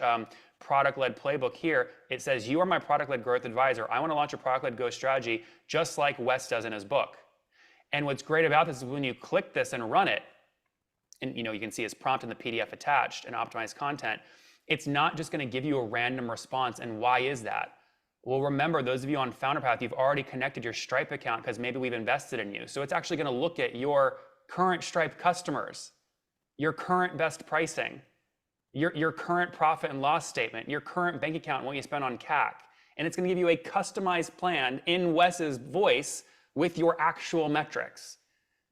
product-led playbook here, it says, you are my product-led growth advisor. I want to launch a product-led growth strategy just like Wes does in his book. And what's great about this is when you click this and run it, and you can see his prompt in the PDF attached and optimized content, it's not just going to give you a random response. And why is that? Well, remember, those of you on Founder Path, you've already connected your Stripe account because maybe we've invested in you. So it's actually going to look at your current Stripe customers, your current best pricing, your current profit and loss statement, your current bank account, and what you spend on CAC. And it's going to give you a customized plan in Wes's voice with your actual metrics.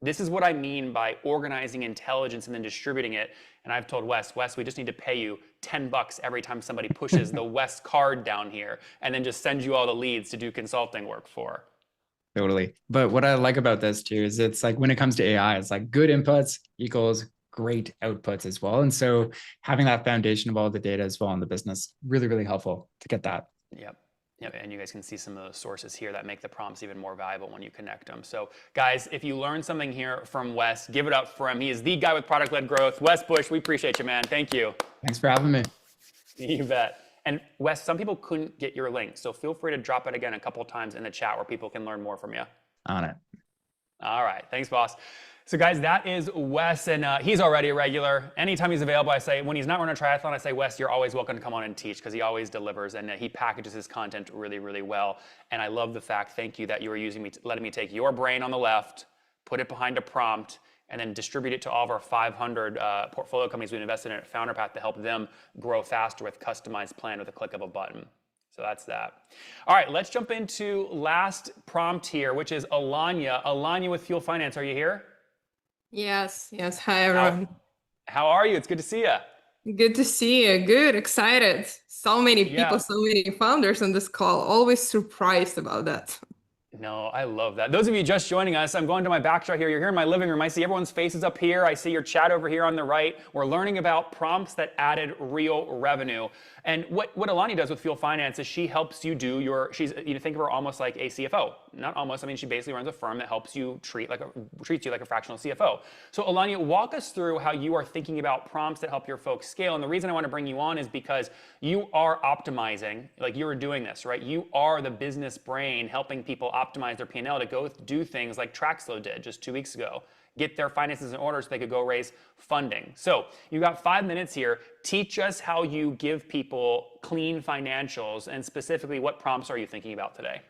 This is what I mean by organizing intelligence and then distributing it. And I've told Wes, we just need to pay you $10 every time somebody pushes the Wes card down here and then just sends you all the leads to do consulting work for. Totally. But what I like about this too is it's like when it comes to AI, it's like good inputs equals great outputs as well. And so having that foundation of all the data as well in the business, really, really helpful to get that. Yep. Yep, and you guys can see some of those sources here that make the prompts even more valuable when you connect them. So guys, if you learned something here from Wes, give it up for him. He is the guy with product-led growth. Wes Bush, we appreciate you, man. Thank you. Thanks for having me. You bet. And Wes, some people couldn't get your link, so feel free to drop it again a couple of times in the chat where people can learn more from you. On it. All right, thanks, boss. So guys, that is Wes, and he's already a regular. Anytime he's available, I say, when he's not running a triathlon, I say, Wes, you're always welcome to come on and teach because he always delivers and he packages his content really, really well. And I love the fact, thank you, that you were letting me take your brain on the left, put it behind a prompt, and then distribute it to all of our 500 portfolio companies we've invested in at Founder Path to help them grow faster with customized plan with a click of a button. So that's that. All right, let's jump into last prompt here, which is Alanya. Alanya with Fuel Finance, are you here? Yes. Hi, everyone. How are you? It's good to see you. Good to see you. Good, excited. So many people, Yeah. so many founders on this call. Always surprised about that. No, I love that. Those of you just joining us, I'm going to my backdrop here. You're here in my living room. I see everyone's faces up here. I see your chat over here on the right. We're learning about prompts that added real revenue. And what Alani does with Fuel Finance is she helps you do think of her almost like a CFO. Not almost, I mean, she basically runs a firm that helps you treats you like a fractional CFO. So Alani, walk us through how you are thinking about prompts that help your folks scale. And the reason I want to bring you on is because you are optimizing, like you were doing this, right? You are the business brain helping people optimize their P&L to go do things like Traxlo did just 2 weeks ago. Get their finances in order so they could go raise funding. So you've got 5 minutes here. Teach us how you give people clean financials, and specifically what prompts are you thinking about today?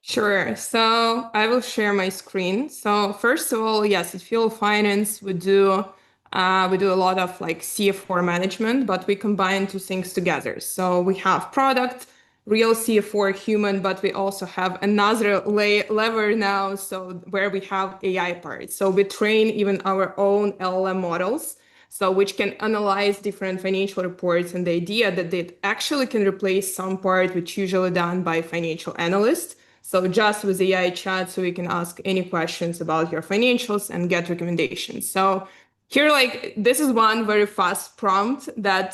Sure. So I will share my screen. So first of all, yes, at Fuel Finance, we do a lot of like CF4 management, but we combine two things together. So we have product, real CF4 human, but we also have another lever now, so where we have AI part. So we train even our own LLM models, so which can analyze different financial reports, and the idea that it actually can replace some part which usually done by financial analysts. So just with AI chat, so we can ask any questions about your financials and get recommendations. So Here, like, this is one very fast prompt that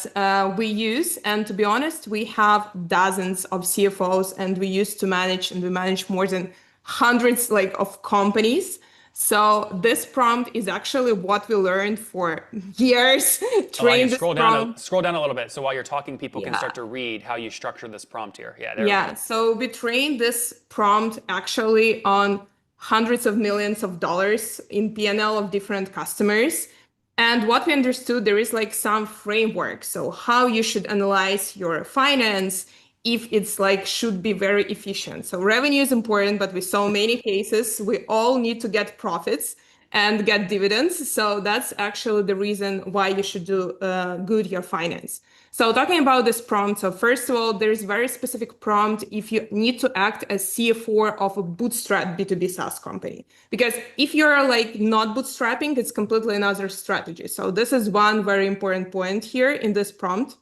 we use. And to be honest, we have dozens of CFOs and we used to manage, and we manage more than hundreds like of companies. So this prompt is actually what we learned for years. Train this prompt. Scroll down a little bit. So while you're talking, people can Yeah. start to read how you structure this prompt here. Yeah, there Yeah, we go. so we trained this prompt actually on hundreds of millions of dollars in P&L of different customers. And what we understood, there is like some framework. So how you should analyze your finance if it's like should be very efficient. So revenue is important, but with so many cases, we all need to get profits and get dividends. So that's actually the reason why you should do good your finance. So talking about this prompt, so first of all, there's very specific prompt if you need to act as CFO of a bootstrap B2B SaaS company. Because if you're like not bootstrapping, it's completely another strategy. So this is one very important point here in this prompt.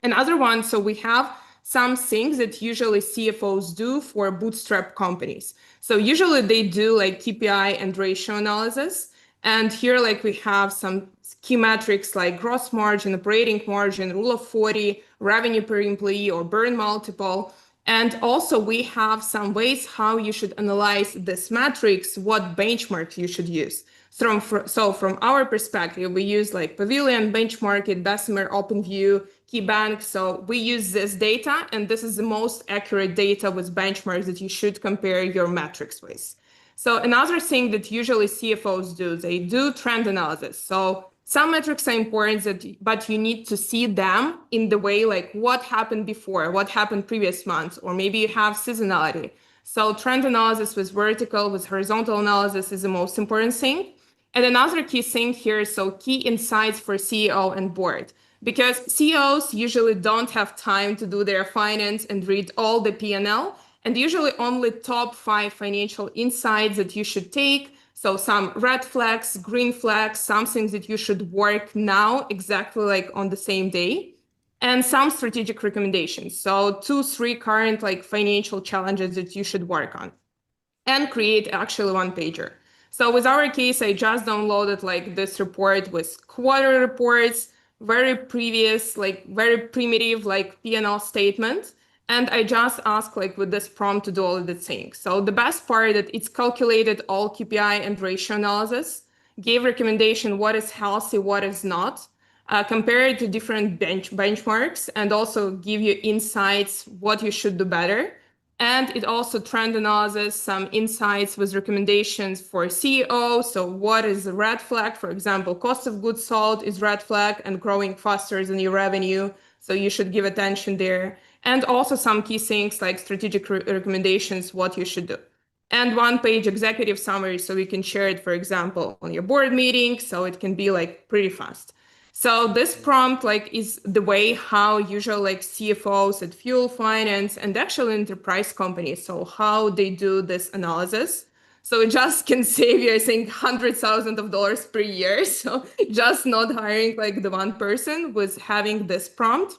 Another one, so we have some things that usually CFOs do for bootstrap companies. So usually they do like KPI and ratio analysis. And here, like we have some key metrics like gross margin, operating margin, rule of 40, revenue per employee, or burn multiple. And also we have some ways how you should analyze this metrics, what benchmarks you should use. So from our perspective, we use like Pavilion, Benchmark, Bessemer, OpenView, KeyBank. So we use this data, and this is the most accurate data with benchmarks that you should compare your metrics with. So another thing that usually CFOs do, they do trend analysis. So some metrics are important, but you need to see them in the way like what happened before, what happened previous months, or maybe you have seasonality. So trend analysis with vertical, with horizontal analysis is the most important thing. And another key thing here, so key insights for CEO and board, because CEOs usually don't have time to do their finance and read all the P&L, and usually only top 5 financial insights that you should take. So some red flags, green flags, some things that you should work now exactly like on the same day, and some strategic recommendations. So 2-3 current like financial challenges that you should work on, and create actually one pager. So with our case, I just downloaded like this report with quarter reports, very previous, like very primitive, like P&L statement. And I just asked like with this prompt to do all of the things. So the best part that it's calculated all KPI and ratio analysis, gave recommendation what is healthy, what is not, compare it to different benchmarks, and also give you insights what you should do better. And it also trend analysis, some insights with recommendations for CEO. So what is a red flag? For example, cost of goods sold is red flag and growing faster than your revenue. So you should give attention there. And also some key things like strategic recommendations, what you should do. And one-page executive summary, so we can share it, for example, on your board meeting. So it can be like pretty fast. So this prompt like is the way how usually like CFOs at Fuel Finance and actually enterprise companies, so how they do this analysis. So it just can save you, I think, $100,000 per year. So just not hiring like the one person with having this prompt.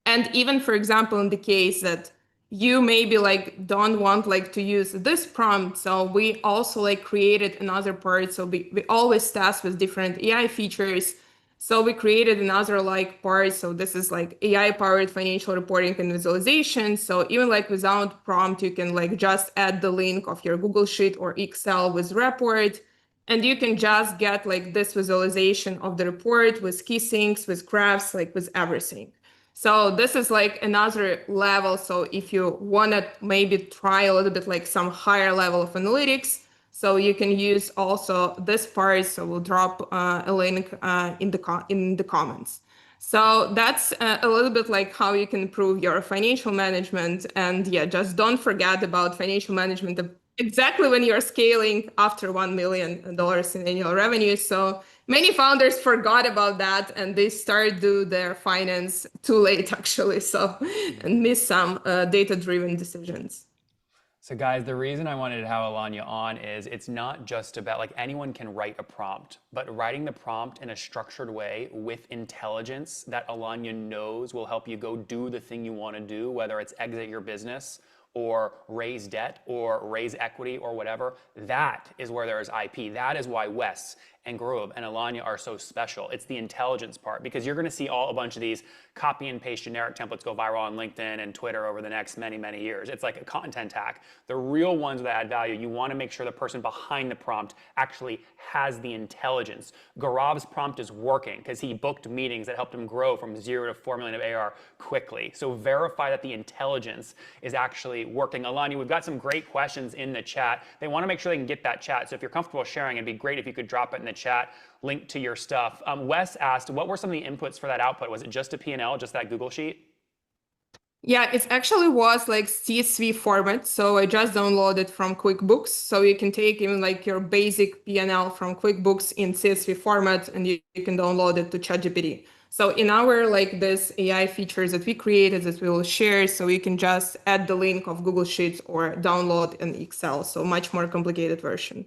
And even, for example, in the case that you maybe like don't want like to use this prompt, so we also like created another part. So we always test with different AI features. So we created another like part. So this is like AI powered financial reporting and visualization. So even like without prompt, you can like just add the link of your Google Sheet or Excel with report. And you can just get like this visualization of the report with key things, with graphs, like with everything. So this is like another level. So if you want to maybe try a little bit like some higher level of analytics, so you can use also this part. So we'll drop a link in the comments. So that's a little bit like how you can improve your financial management. And yeah, just don't forget about financial management exactly when you're scaling after $1 million in annual revenue. So many founders forgot about that and they start do their finance too late actually. So and miss some data-driven decisions. So guys, the reason I wanted to have Alanya on is it's not just about like anyone can write a prompt, but writing the prompt in a structured way with intelligence that Alanya knows will help you go do the thing you want to do, whether it's exit your business or raise debt or raise equity or whatever, that is where there is IP. That is why Wes and Groove and Alanya are so special. It's the intelligence part, because you're going to see a bunch of these copy and paste generic templates go viral on LinkedIn and Twitter over the next many, many years. It's like a content hack. The real ones that add value, you want to make sure the person behind the prompt actually has the intelligence. Gaurav's prompt is working because he booked meetings that helped him grow from 0 to 4 million of AR quickly. So verify that the intelligence is actually working. Alanya, we've got some great questions in the chat. They want to make sure they can get that chat. So if you're comfortable sharing, it'd be great if you could drop it in the chat, link to your stuff. Wes asked, what were some of the inputs for that output? Was it just a P&L, just that Google sheet? Yeah, it actually was like CSV format. So I just downloaded from QuickBooks. So you can take even like your basic P&L from QuickBooks in CSV format, and you can download it to ChatGPT. So in our like this AI features that we created that we will share, so you can just add the link of Google Sheets or download an Excel. So much more complicated version.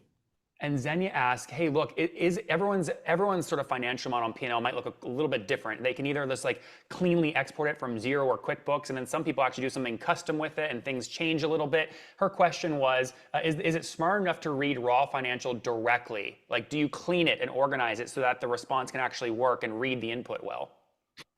And Xenia asked, hey, look, everyone's sort of financial model on P&L might look a little bit different. They can either just like cleanly export it from Xero or QuickBooks, and then some people actually do something custom with it and things change a little bit. Her question was, is it smart enough to read raw financial directly? Like, do you clean it and organize it so that the response can actually work and read the input well?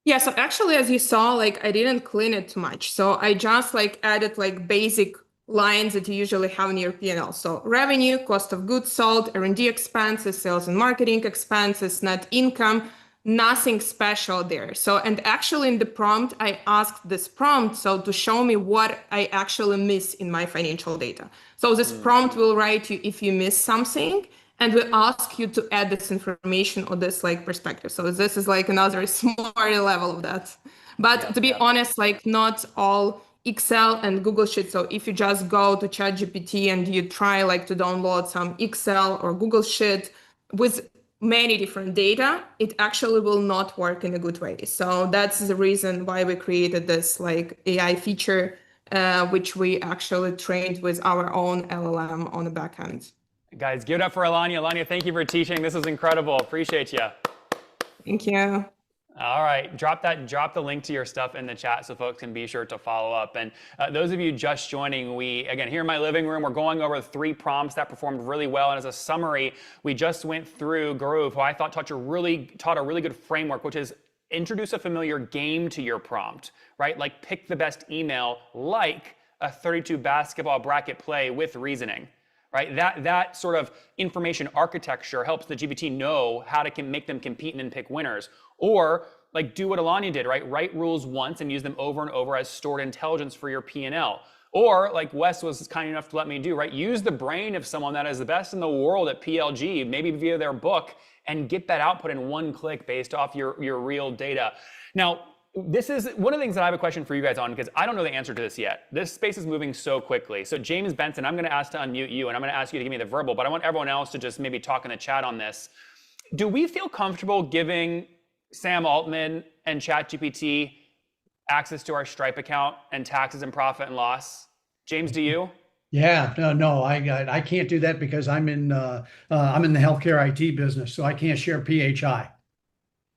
Yeah, so actually, as you saw, like I didn't clean it too much. So I just like added like basic lines that you usually have in your P&L. So revenue, cost of goods sold, R&D expenses, sales and marketing expenses, net income, nothing special there. So, and actually in the prompt, I asked this prompt so to show me what I actually miss in my financial data. So this prompt will write you if you miss something, and will ask you to add this information or this like perspective. So this is like another smaller level of that. But to be honest, like not all Excel and Google Sheets. So if you just go to ChatGPT and you try like to download some Excel or Google Sheet with many different data, it actually will not work in a good way. So that's the reason why we created this like AI feature, which we actually trained with our own LLM on the back end. Guys, give it up for Alanya. Alanya, thank you for teaching. This is incredible. Appreciate you. Thank you. All right, drop the link to your stuff in the chat so folks can be sure to follow up. And those of you just joining, again, here in my living room, we're going over 3 prompts that performed really well. And as a summary, we just went through Groove, who I thought taught a really good framework, which is introduce a familiar game to your prompt, right? Like pick the best email, like a 32 basketball bracket play with reasoning. Right? That sort of information architecture helps the GPT know how to make them compete and then pick winners. Or like do what Alanya did, right? Write rules once and use them over and over as stored intelligence for your P&L. Or like Wes was kind enough to let me do, right? Use the brain of someone that is the best in the world at PLG, maybe via their book, and get that output in one click based off your real data. Now, this is one of the things that I have a question for you guys on, because I don't know the answer to this yet. This space is moving so quickly. So James Benson, I'm going to ask to unmute you, and I'm going to ask you to give me the verbal, but I want everyone else to just maybe talk in the chat on this. Do we feel comfortable giving Sam Altman and ChatGPT access to our Stripe account and taxes and profit and loss? James, do you? Yeah, no, I can't do that because I'm in the healthcare IT business, so I can't share PHI.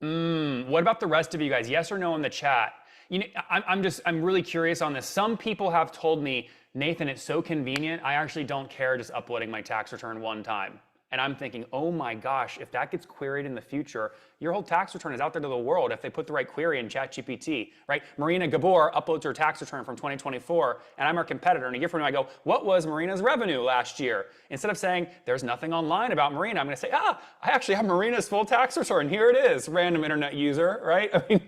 What about the rest of you guys? Yes or no in the chat? You know, I'm really curious on this. Some people have told me, Nathan, it's so convenient. I actually don't care just uploading my tax return one time. And I'm thinking, oh my gosh, if that gets queried in the future, your whole tax return is out there to the world if they put the right query in ChatGPT, right? Marina Gabor uploads her tax return from 2024, and I'm her competitor. And a year from now, I go, what was Marina's revenue last year? Instead of saying, there's nothing online about Marina, I'm going to say, I actually have Marina's full tax return. Here it is, random internet user, right? I mean,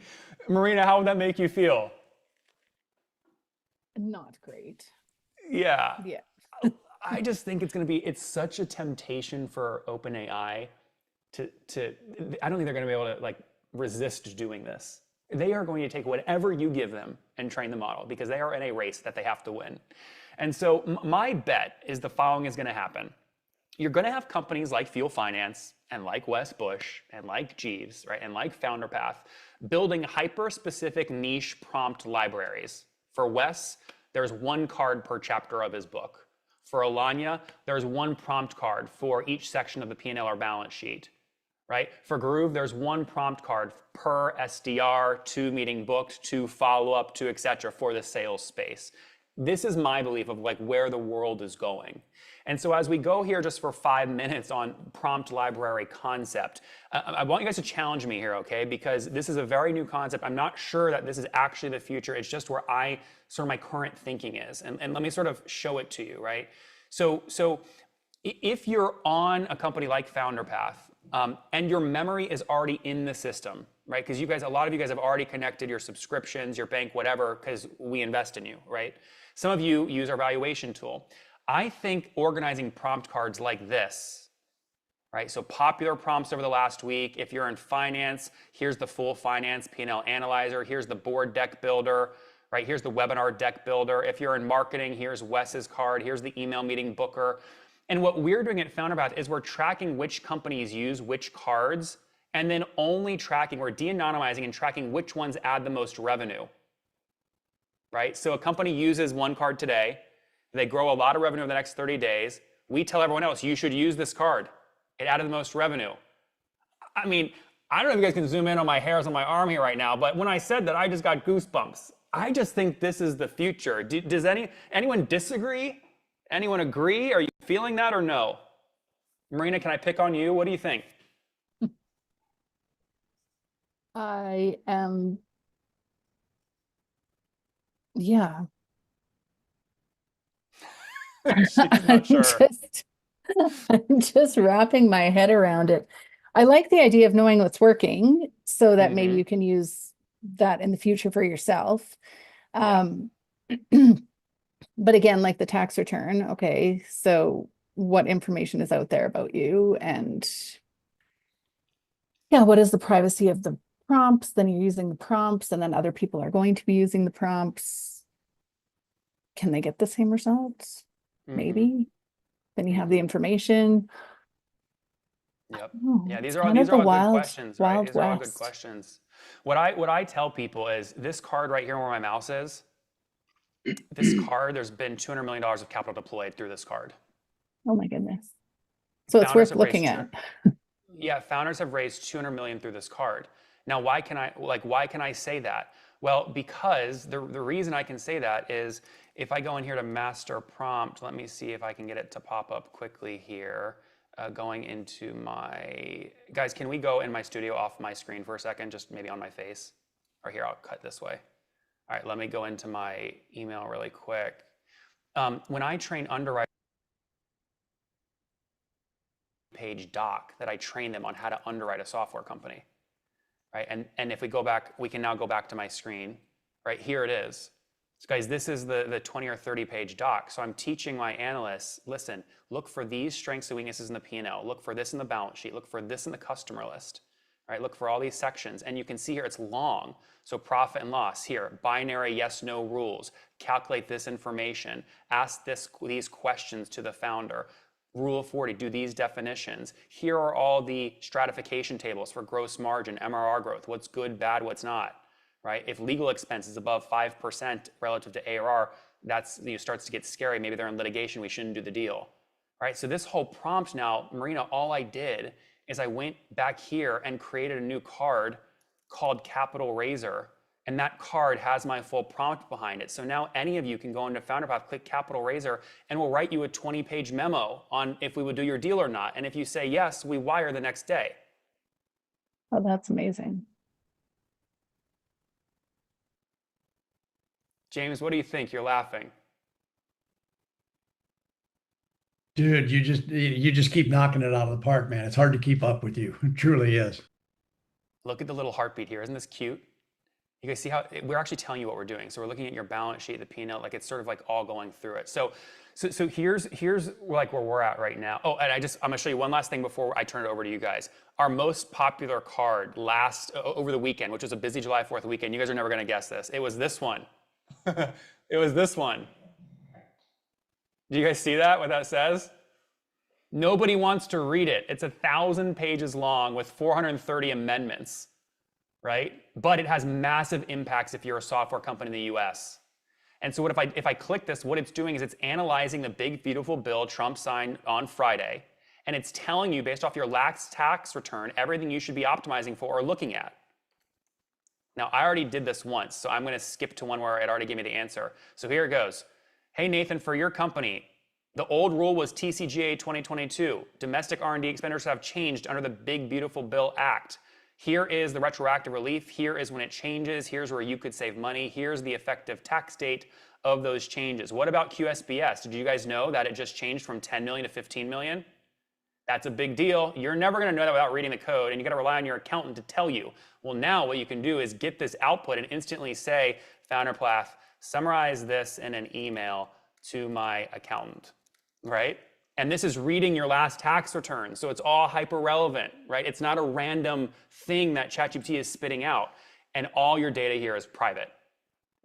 Marina, how would that make you feel? Not great. Yeah. Yeah. I just think it's such a temptation for OpenAI to I don't think they're going to be able to like resist doing this. They are going to take whatever you give them and train the model because they are in a race that they have to win. And so my bet is the following is going to happen. You're going to have companies like Fuel Finance and like Wes Bush and like Jeeves, right? And like FounderPath building hyper-specific niche prompt libraries. For Wes, there's 1 card per chapter of his book. For Alanya, there's 1 prompt card for each section of the P&L or balance sheet, right? For Groove, there's 1 prompt card per SDR, 2 meeting booked, 2 follow-up, 2 et cetera for the sales space. This is my belief of like where the world is going. And so as we go here just for 5 minutes on prompt library concept, I want you guys to challenge me here, okay? Because this is a very new concept. I'm not sure that this is actually the future. It's just where sort of my current thinking is. And let me sort of show it to you, right? So if you're on a company like FounderPath, and your memory is already in the system, right? Because a lot of you guys have already connected your subscriptions, your bank, whatever, because we invest in you, right? Some of you use our valuation tool. I think organizing prompt cards like this, right? So popular prompts over the last week. If you're in finance, here's the full finance P&L analyzer. Here's the board deck builder, right? Here's the webinar deck builder. If you're in marketing, here's Wes's card. Here's the email meeting booker. And what we're doing at FounderPath is we're tracking which companies use which cards, and then only tracking, we're de-anonymizing and tracking which ones add the most revenue, right? So a company uses one card today, they grow a lot of revenue in the next 30 days. We tell everyone else, you should use this card. It added the most revenue. I mean, I don't know if you guys can zoom in on my hairs on my arm here right now, but when I said that, I just got goosebumps. I just think this is the future. Does anyone disagree? Anyone agree? Are you feeling that or no? Marina, can I pick on you? What do you think? I am, yeah. She's not sure. I'm just wrapping my head around it. I like the idea of knowing what's working so that maybe you can use that in the future for yourself. But again, like the tax return, okay, so what information is out there about you? And yeah, what is the privacy of the prompts? Then you're using the prompts, and then other people are going to be using the prompts. Can they get the same results? Maybe. Then you have the information. Yep. Oh, Yeah, these it's are all kind of the good wild- questions, right? Wild These are all good West. questions. What I tell people is this card right here where my mouse is, this card, there's been $200 million of capital deployed through this card. Oh my goodness. So it's Founders worth have looking raised at. Yeah, founders have raised 200 million through this card. Now, why can I say that? Well, because the reason I can say that is if I go in here to master prompt, let me see if I can get it to pop up quickly here. Going into guys, can we go in my studio off my screen for a second, just maybe on my face? Or here, I'll cut this way. All right, let me go into my email really quick. When I train underwriters, page doc that I train them on how to underwrite a software company, right? And if we go back, we can now go back to my screen, right? Here it is. So guys, this is the 20 or 30 page doc. So I'm teaching my analysts, listen, look for these strengths and weaknesses in the P&L, look for this in the balance sheet, look for this in the customer list, right? Look for all these sections. And you can see here it's long. So profit and loss here, binary yes, no rules, calculate this information, ask these questions to the founder. Rule of 40, do these definitions. Here are all the stratification tables for gross margin, MRR growth, what's good, bad, what's not, right? If legal expense is above 5% relative to ARR, that's starts to get scary. Maybe they're in litigation, we shouldn't do the deal, right? So this whole prompt now, Marina, all I did is I went back here and created a new card called Capital Raiser. And that card has my full prompt behind it. So now any of you can go into FounderPath, click Capital Raiser, and we'll write you a 20-page memo on if we would do your deal or not. And if you say yes, we wire the next day. Oh, that's amazing. James, what do you think? You're laughing. Dude, you just keep knocking it out of the park, man. It's hard to keep up with you. It truly is. Look at the little heartbeat here. Isn't this cute? You guys see how we're actually telling you what we're doing. So we're looking at your balance sheet, the P&L, like it's sort of like all going through it. So here's like where we're at right now. Oh, and I'm gonna show you one last thing before I turn it over to you guys. Our most popular card over the weekend, which was a busy July 4th weekend. You guys are never gonna guess this. It was this one. It was this one. Do you guys see that, what that says? Nobody wants to read it. It's 1,000 pages long with 430 amendments. Right? But it has massive impacts if you're a software company in the US. And so if I click this, what it's doing is it's analyzing the big, beautiful bill Trump signed on Friday, and it's telling you based off your last tax return, everything you should be optimizing for or looking at. Now, I already did this once, so I'm gonna skip to one where it already gave me the answer. So here it goes. Hey, Nathan, for your company, the old rule was TCJA 2022. Domestic R&D expenditures have changed under the Big Beautiful Bill Act. Here is the retroactive relief. Here is when it changes. Here's where you could save money. Here's the effective tax date of those changes. What about QSBS? Did you guys know that it just changed from 10 million to 15 million? That's a big deal. You're never going to know that without reading the code, and you got to rely on your accountant to tell you. Well, now what you can do is get this output and instantly say, Founder Plath, summarize this in an email to my accountant, right? And this is reading your last tax return, so it's all hyper relevant, right? It's not a random thing that ChatGPT is spitting out, and all your data here is private,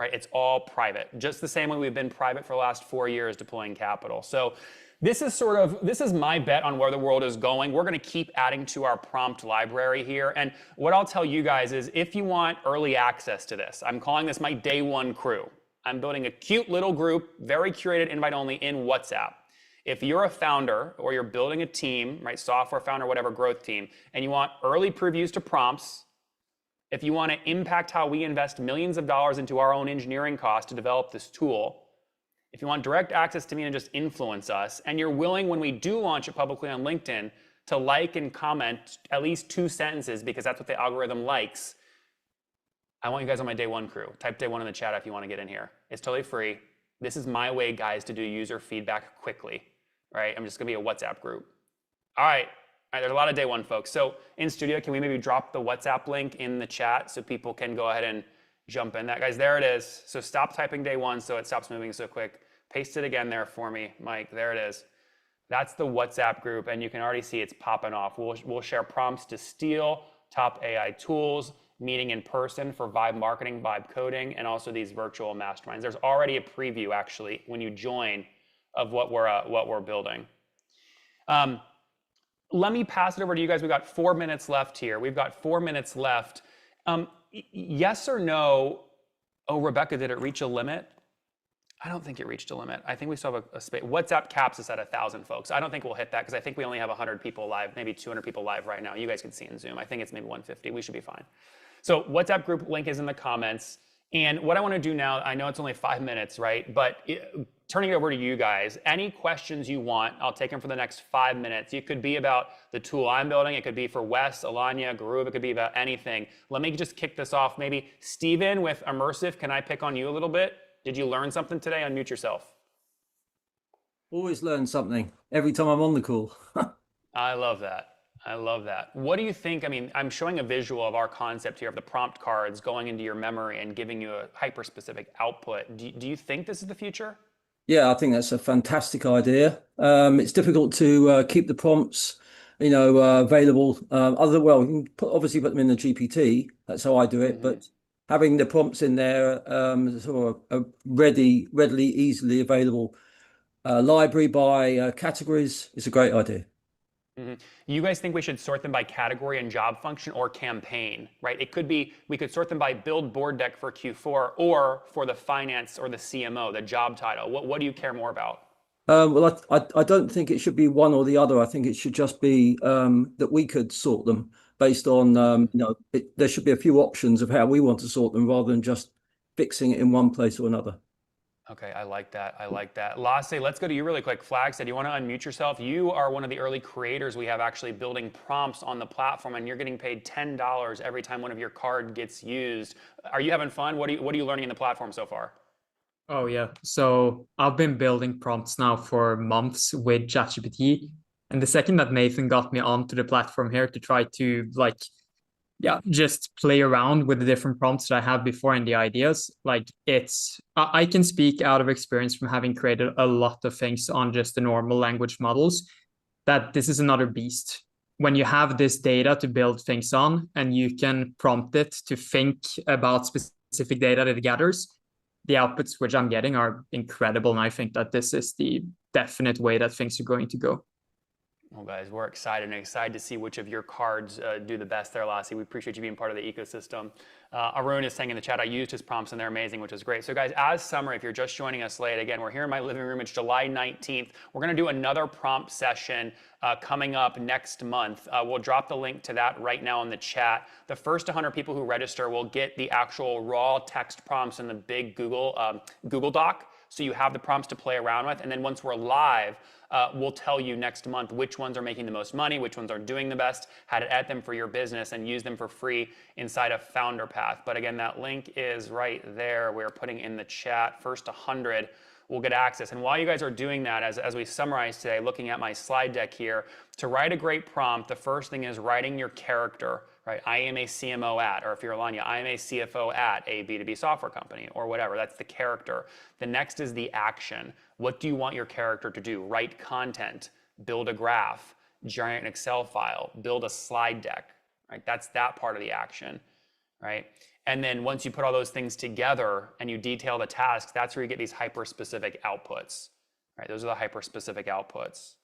right? It's all private, just the same way we've been private for the last 4 years deploying capital. So this is my bet on where the world is going. We're going to keep adding to our prompt library here. And what I'll tell you guys is if you want early access to this, I'm calling this my day one crew. I'm building a cute little group, very curated, invite only in WhatsApp. If you're a founder or you're building a team, right, software founder, whatever, growth team, and you want early previews to prompts, if you want to impact how we invest millions of dollars into our own engineering costs to develop this tool, if you want direct access to me and just influence us, and you're willing when we do launch it publicly on LinkedIn to like and comment at least 2 sentences because that's what the algorithm likes, I want you guys on my day one crew. Type day one in the chat if you want to get in here. It's totally free. This is my way, guys, to do user feedback quickly, right? I'm just going to be a WhatsApp group. All right, there's a lot of day one folks. So in studio, can we maybe drop the WhatsApp link in the chat so people can go ahead and jump in that? Guys, there it is. So stop typing day one so it stops moving so quick. Paste it again there for me, Mike. There it is. That's the WhatsApp group, and you can already see it's popping off. We'll share prompts to steal, top AI tools, meeting in person for vibe marketing, vibe coding, and also these virtual masterminds. There's already a preview, actually, when you join of what we're building. Let me pass it over to you guys. We've got 4 minutes left here. We've got 4 minutes left. Yes or no? Oh, Rebecca, did it reach a limit? I don't think it reached a limit. I think we still have a space. WhatsApp caps us at 1,000 folks. I don't think we'll hit that because I think we only have 100 people live, maybe 200 people live right now. You guys can see in Zoom. I think it's maybe 150. We should be fine. So WhatsApp group link is in the comments. And what I want to do now, I know it's only 5 minutes, right? But turning it over to you guys, any questions you want, I'll take them for the next 5 minutes. It could be about the tool I'm building. It could be for Wes, Alanya, Garuv. It could be about anything. Let me just kick this off. Maybe Steven with Immersive, can I pick on you a little bit? Did you learn something today? Unmute yourself. Always learn something every time I'm on the call. I love that. I love that. What do you think? I mean, I'm showing a visual of our concept here of the prompt cards going into your memory and giving you a hyper-specific output. Do you think this is the future? Yeah, I think that's a fantastic idea. It's difficult to keep the prompts, available. Well, you can obviously put them in the GPT. That's how I do it. But having the prompts in there, sort of a readily, easily available library by categories is a great idea. You guys think we should sort them by category and job function or campaign, right? It could be, we could sort them by build board deck for Q4 or for the finance or the CMO, the job title. What do you care more about? Well, I don't think it should be one or the other. I think it should just be that we could sort them based on, there should be a few options of how we want to sort them rather than just fixing it in one place or another. Okay, I like that. I like that. Lasse, let's go to you really quick. Flag said, you want to unmute yourself? You are one of the early creators we have actually building prompts on the platform, and you're getting paid $10 every time one of your card gets used. Are you having fun? What are you learning in the platform so far? Oh yeah, so I've been building prompts now for months with ChatGPT, and the second that Nathan got me onto the platform here to try to just play around with the different prompts that I had before and the ideas, I can speak out of experience from having created a lot of things on just the normal language models, that this is another beast. When you have this data to build things on and you can prompt it to think about specific data that it gathers, the outputs which I'm getting are incredible. And I think that this is the definite way that things are going to go. Well, guys, we're excited to see which of your cards do the best there, Lasse. We appreciate you being part of the ecosystem. Arun is saying in the chat, I used his prompts and they're amazing, which is great. So guys, as summary, if you're just joining us late, again, we're here in my living room. It's July 19th. We're going to do another prompt session coming up next month. We'll drop the link to that right now in the chat. The first 100 people who register will get the actual raw text prompts in the big Google Doc. so you have the prompts to play around with. And then once we're live, we'll tell you next month which ones are making the most money, which ones are doing the best, how to add them for your business and use them for free inside of Founder Path. But again, that link is right there. We're putting in the chat. First 100 will get access. And while you guys are doing that, as we summarize today, looking at my slide deck here, to write a great prompt, the first thing is writing your character, right? I am a CMO at, or if you're Alanya, I am a CFO at a B2B software company, or whatever. That's the character. The next is the action. What do you want your character to do? Write content, build a graph, generate an Excel file, build a slide deck, right? That's that part of the action, right? And then once you put all those things together and you detail the tasks, that's where you get these hyper-specific outputs, right? Those are the hyper-specific outputs.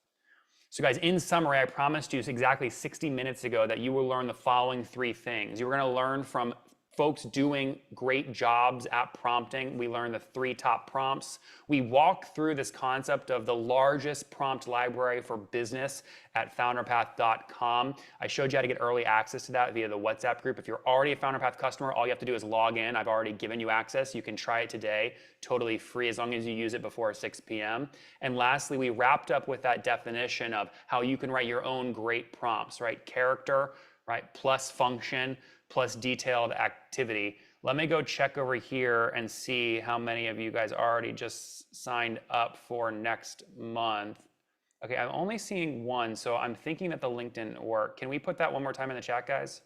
So guys, in summary, I promised you exactly 60 minutes ago that you will learn the following 3 things. You were gonna learn from folks doing great jobs at prompting. We learned the 3 top prompts. We walked through this concept of the largest prompt library for business at founderpath.com. I showed you how to get early access to that via the WhatsApp group. If you're already a FounderPath customer, all you have to do is log in. I've already given you access. You can try it today, totally free, as long as you use it before 6 p.m. And lastly, we wrapped up with that definition of how you can write your own great prompts, right? Character, right? Plus function, plus detailed activity. Let me go check over here and see how many of you guys already just signed up for next month. Okay, I'm only seeing 1, so I'm thinking that the link didn't work. Can we put that one more time in the chat, guys?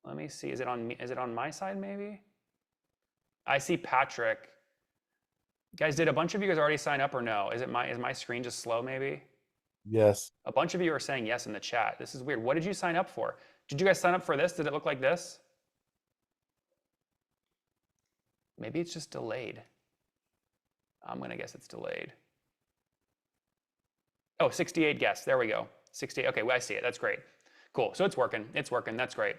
Let me see, is it on me? Is it on my side maybe? I see Patrick. Guys, did a bunch of you guys already sign up or no? Is my screen just slow maybe? Yes. A bunch of you are saying yes in the chat. This is weird. What did you sign up for? Did you guys sign up for this? Did it look like this? Maybe it's just delayed. I'm gonna guess it's delayed. Oh, 68 guests, there we go. 68, okay, well, I see it, that's great. Cool, so it's working, that's great.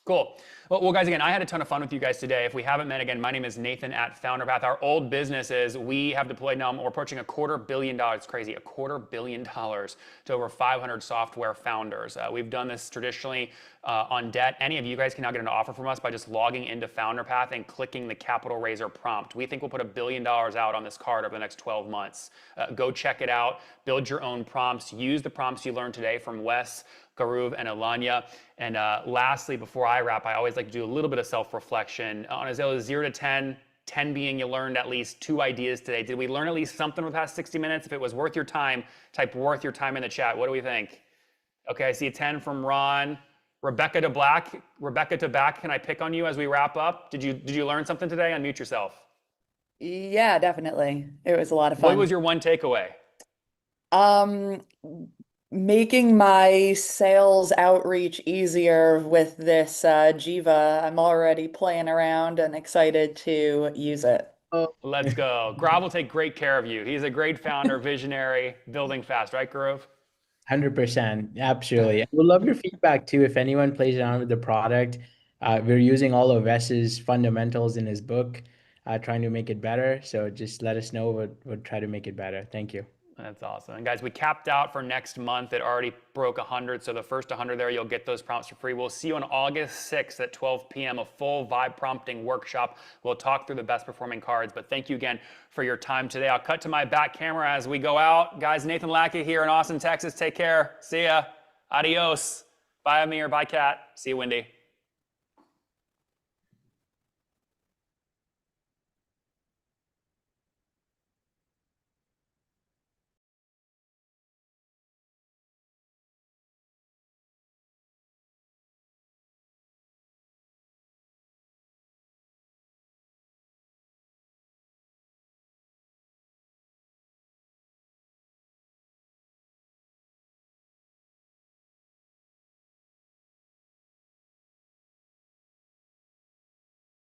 Cool. Well, guys, again, I had a ton of fun with you guys today. If we haven't met, again, my name is Nathan at FounderPath. Our old business is we have deployed now, we're approaching $250 million. It's crazy, $250 million to over 500 software founders. We've done this traditionally on debt. Any of you guys can now get an offer from us by just logging into FounderPath and clicking the capital raiser prompt. We think we'll put $1 billion out on this card over the next 12 months. Go check it out, build your own prompts, use the prompts you learned today from Wes, Garuv, and Alanya. And lastly, before I wrap, I always like to do a little bit of self-reflection. On a scale of 0 to 10, 10 being you learned at least 2 ideas today. Did we learn at least something in the past 60 minutes? If it was worth your time, type worth your time in the chat. What do we think? Okay, I see a 10 from Ron. Rebecca to back, can I pick on you as we wrap up? Did you learn something today? Unmute yourself. Yeah, definitely. It was a lot of fun. What was your one takeaway? Making my sales outreach easier with this Jiva. I'm already playing around and excited to use it. Let's go. Gaurav will take great care of you. He's a great founder, visionary, building fast, right, Gaurav? 100%, absolutely. I would love your feedback too. If anyone plays around with the product, we're using all of Wes's fundamentals in his book, trying to make it better. So just let us know. We'll try to make it better. Thank you. That's awesome. And guys, we capped out for next month. It already broke 100. So the first 100 there, you'll get those prompts for free. We'll see you on August 6th at 12 p.m., a full vibe prompting workshop. We'll talk through the best performing cards. But thank you again for your time today. I'll cut to my back camera as we go out. Guys, Nathan Latka here in Austin, Texas. Take care. See ya. Adios. Bye, Amir. Bye, Kat. See you, Wendy.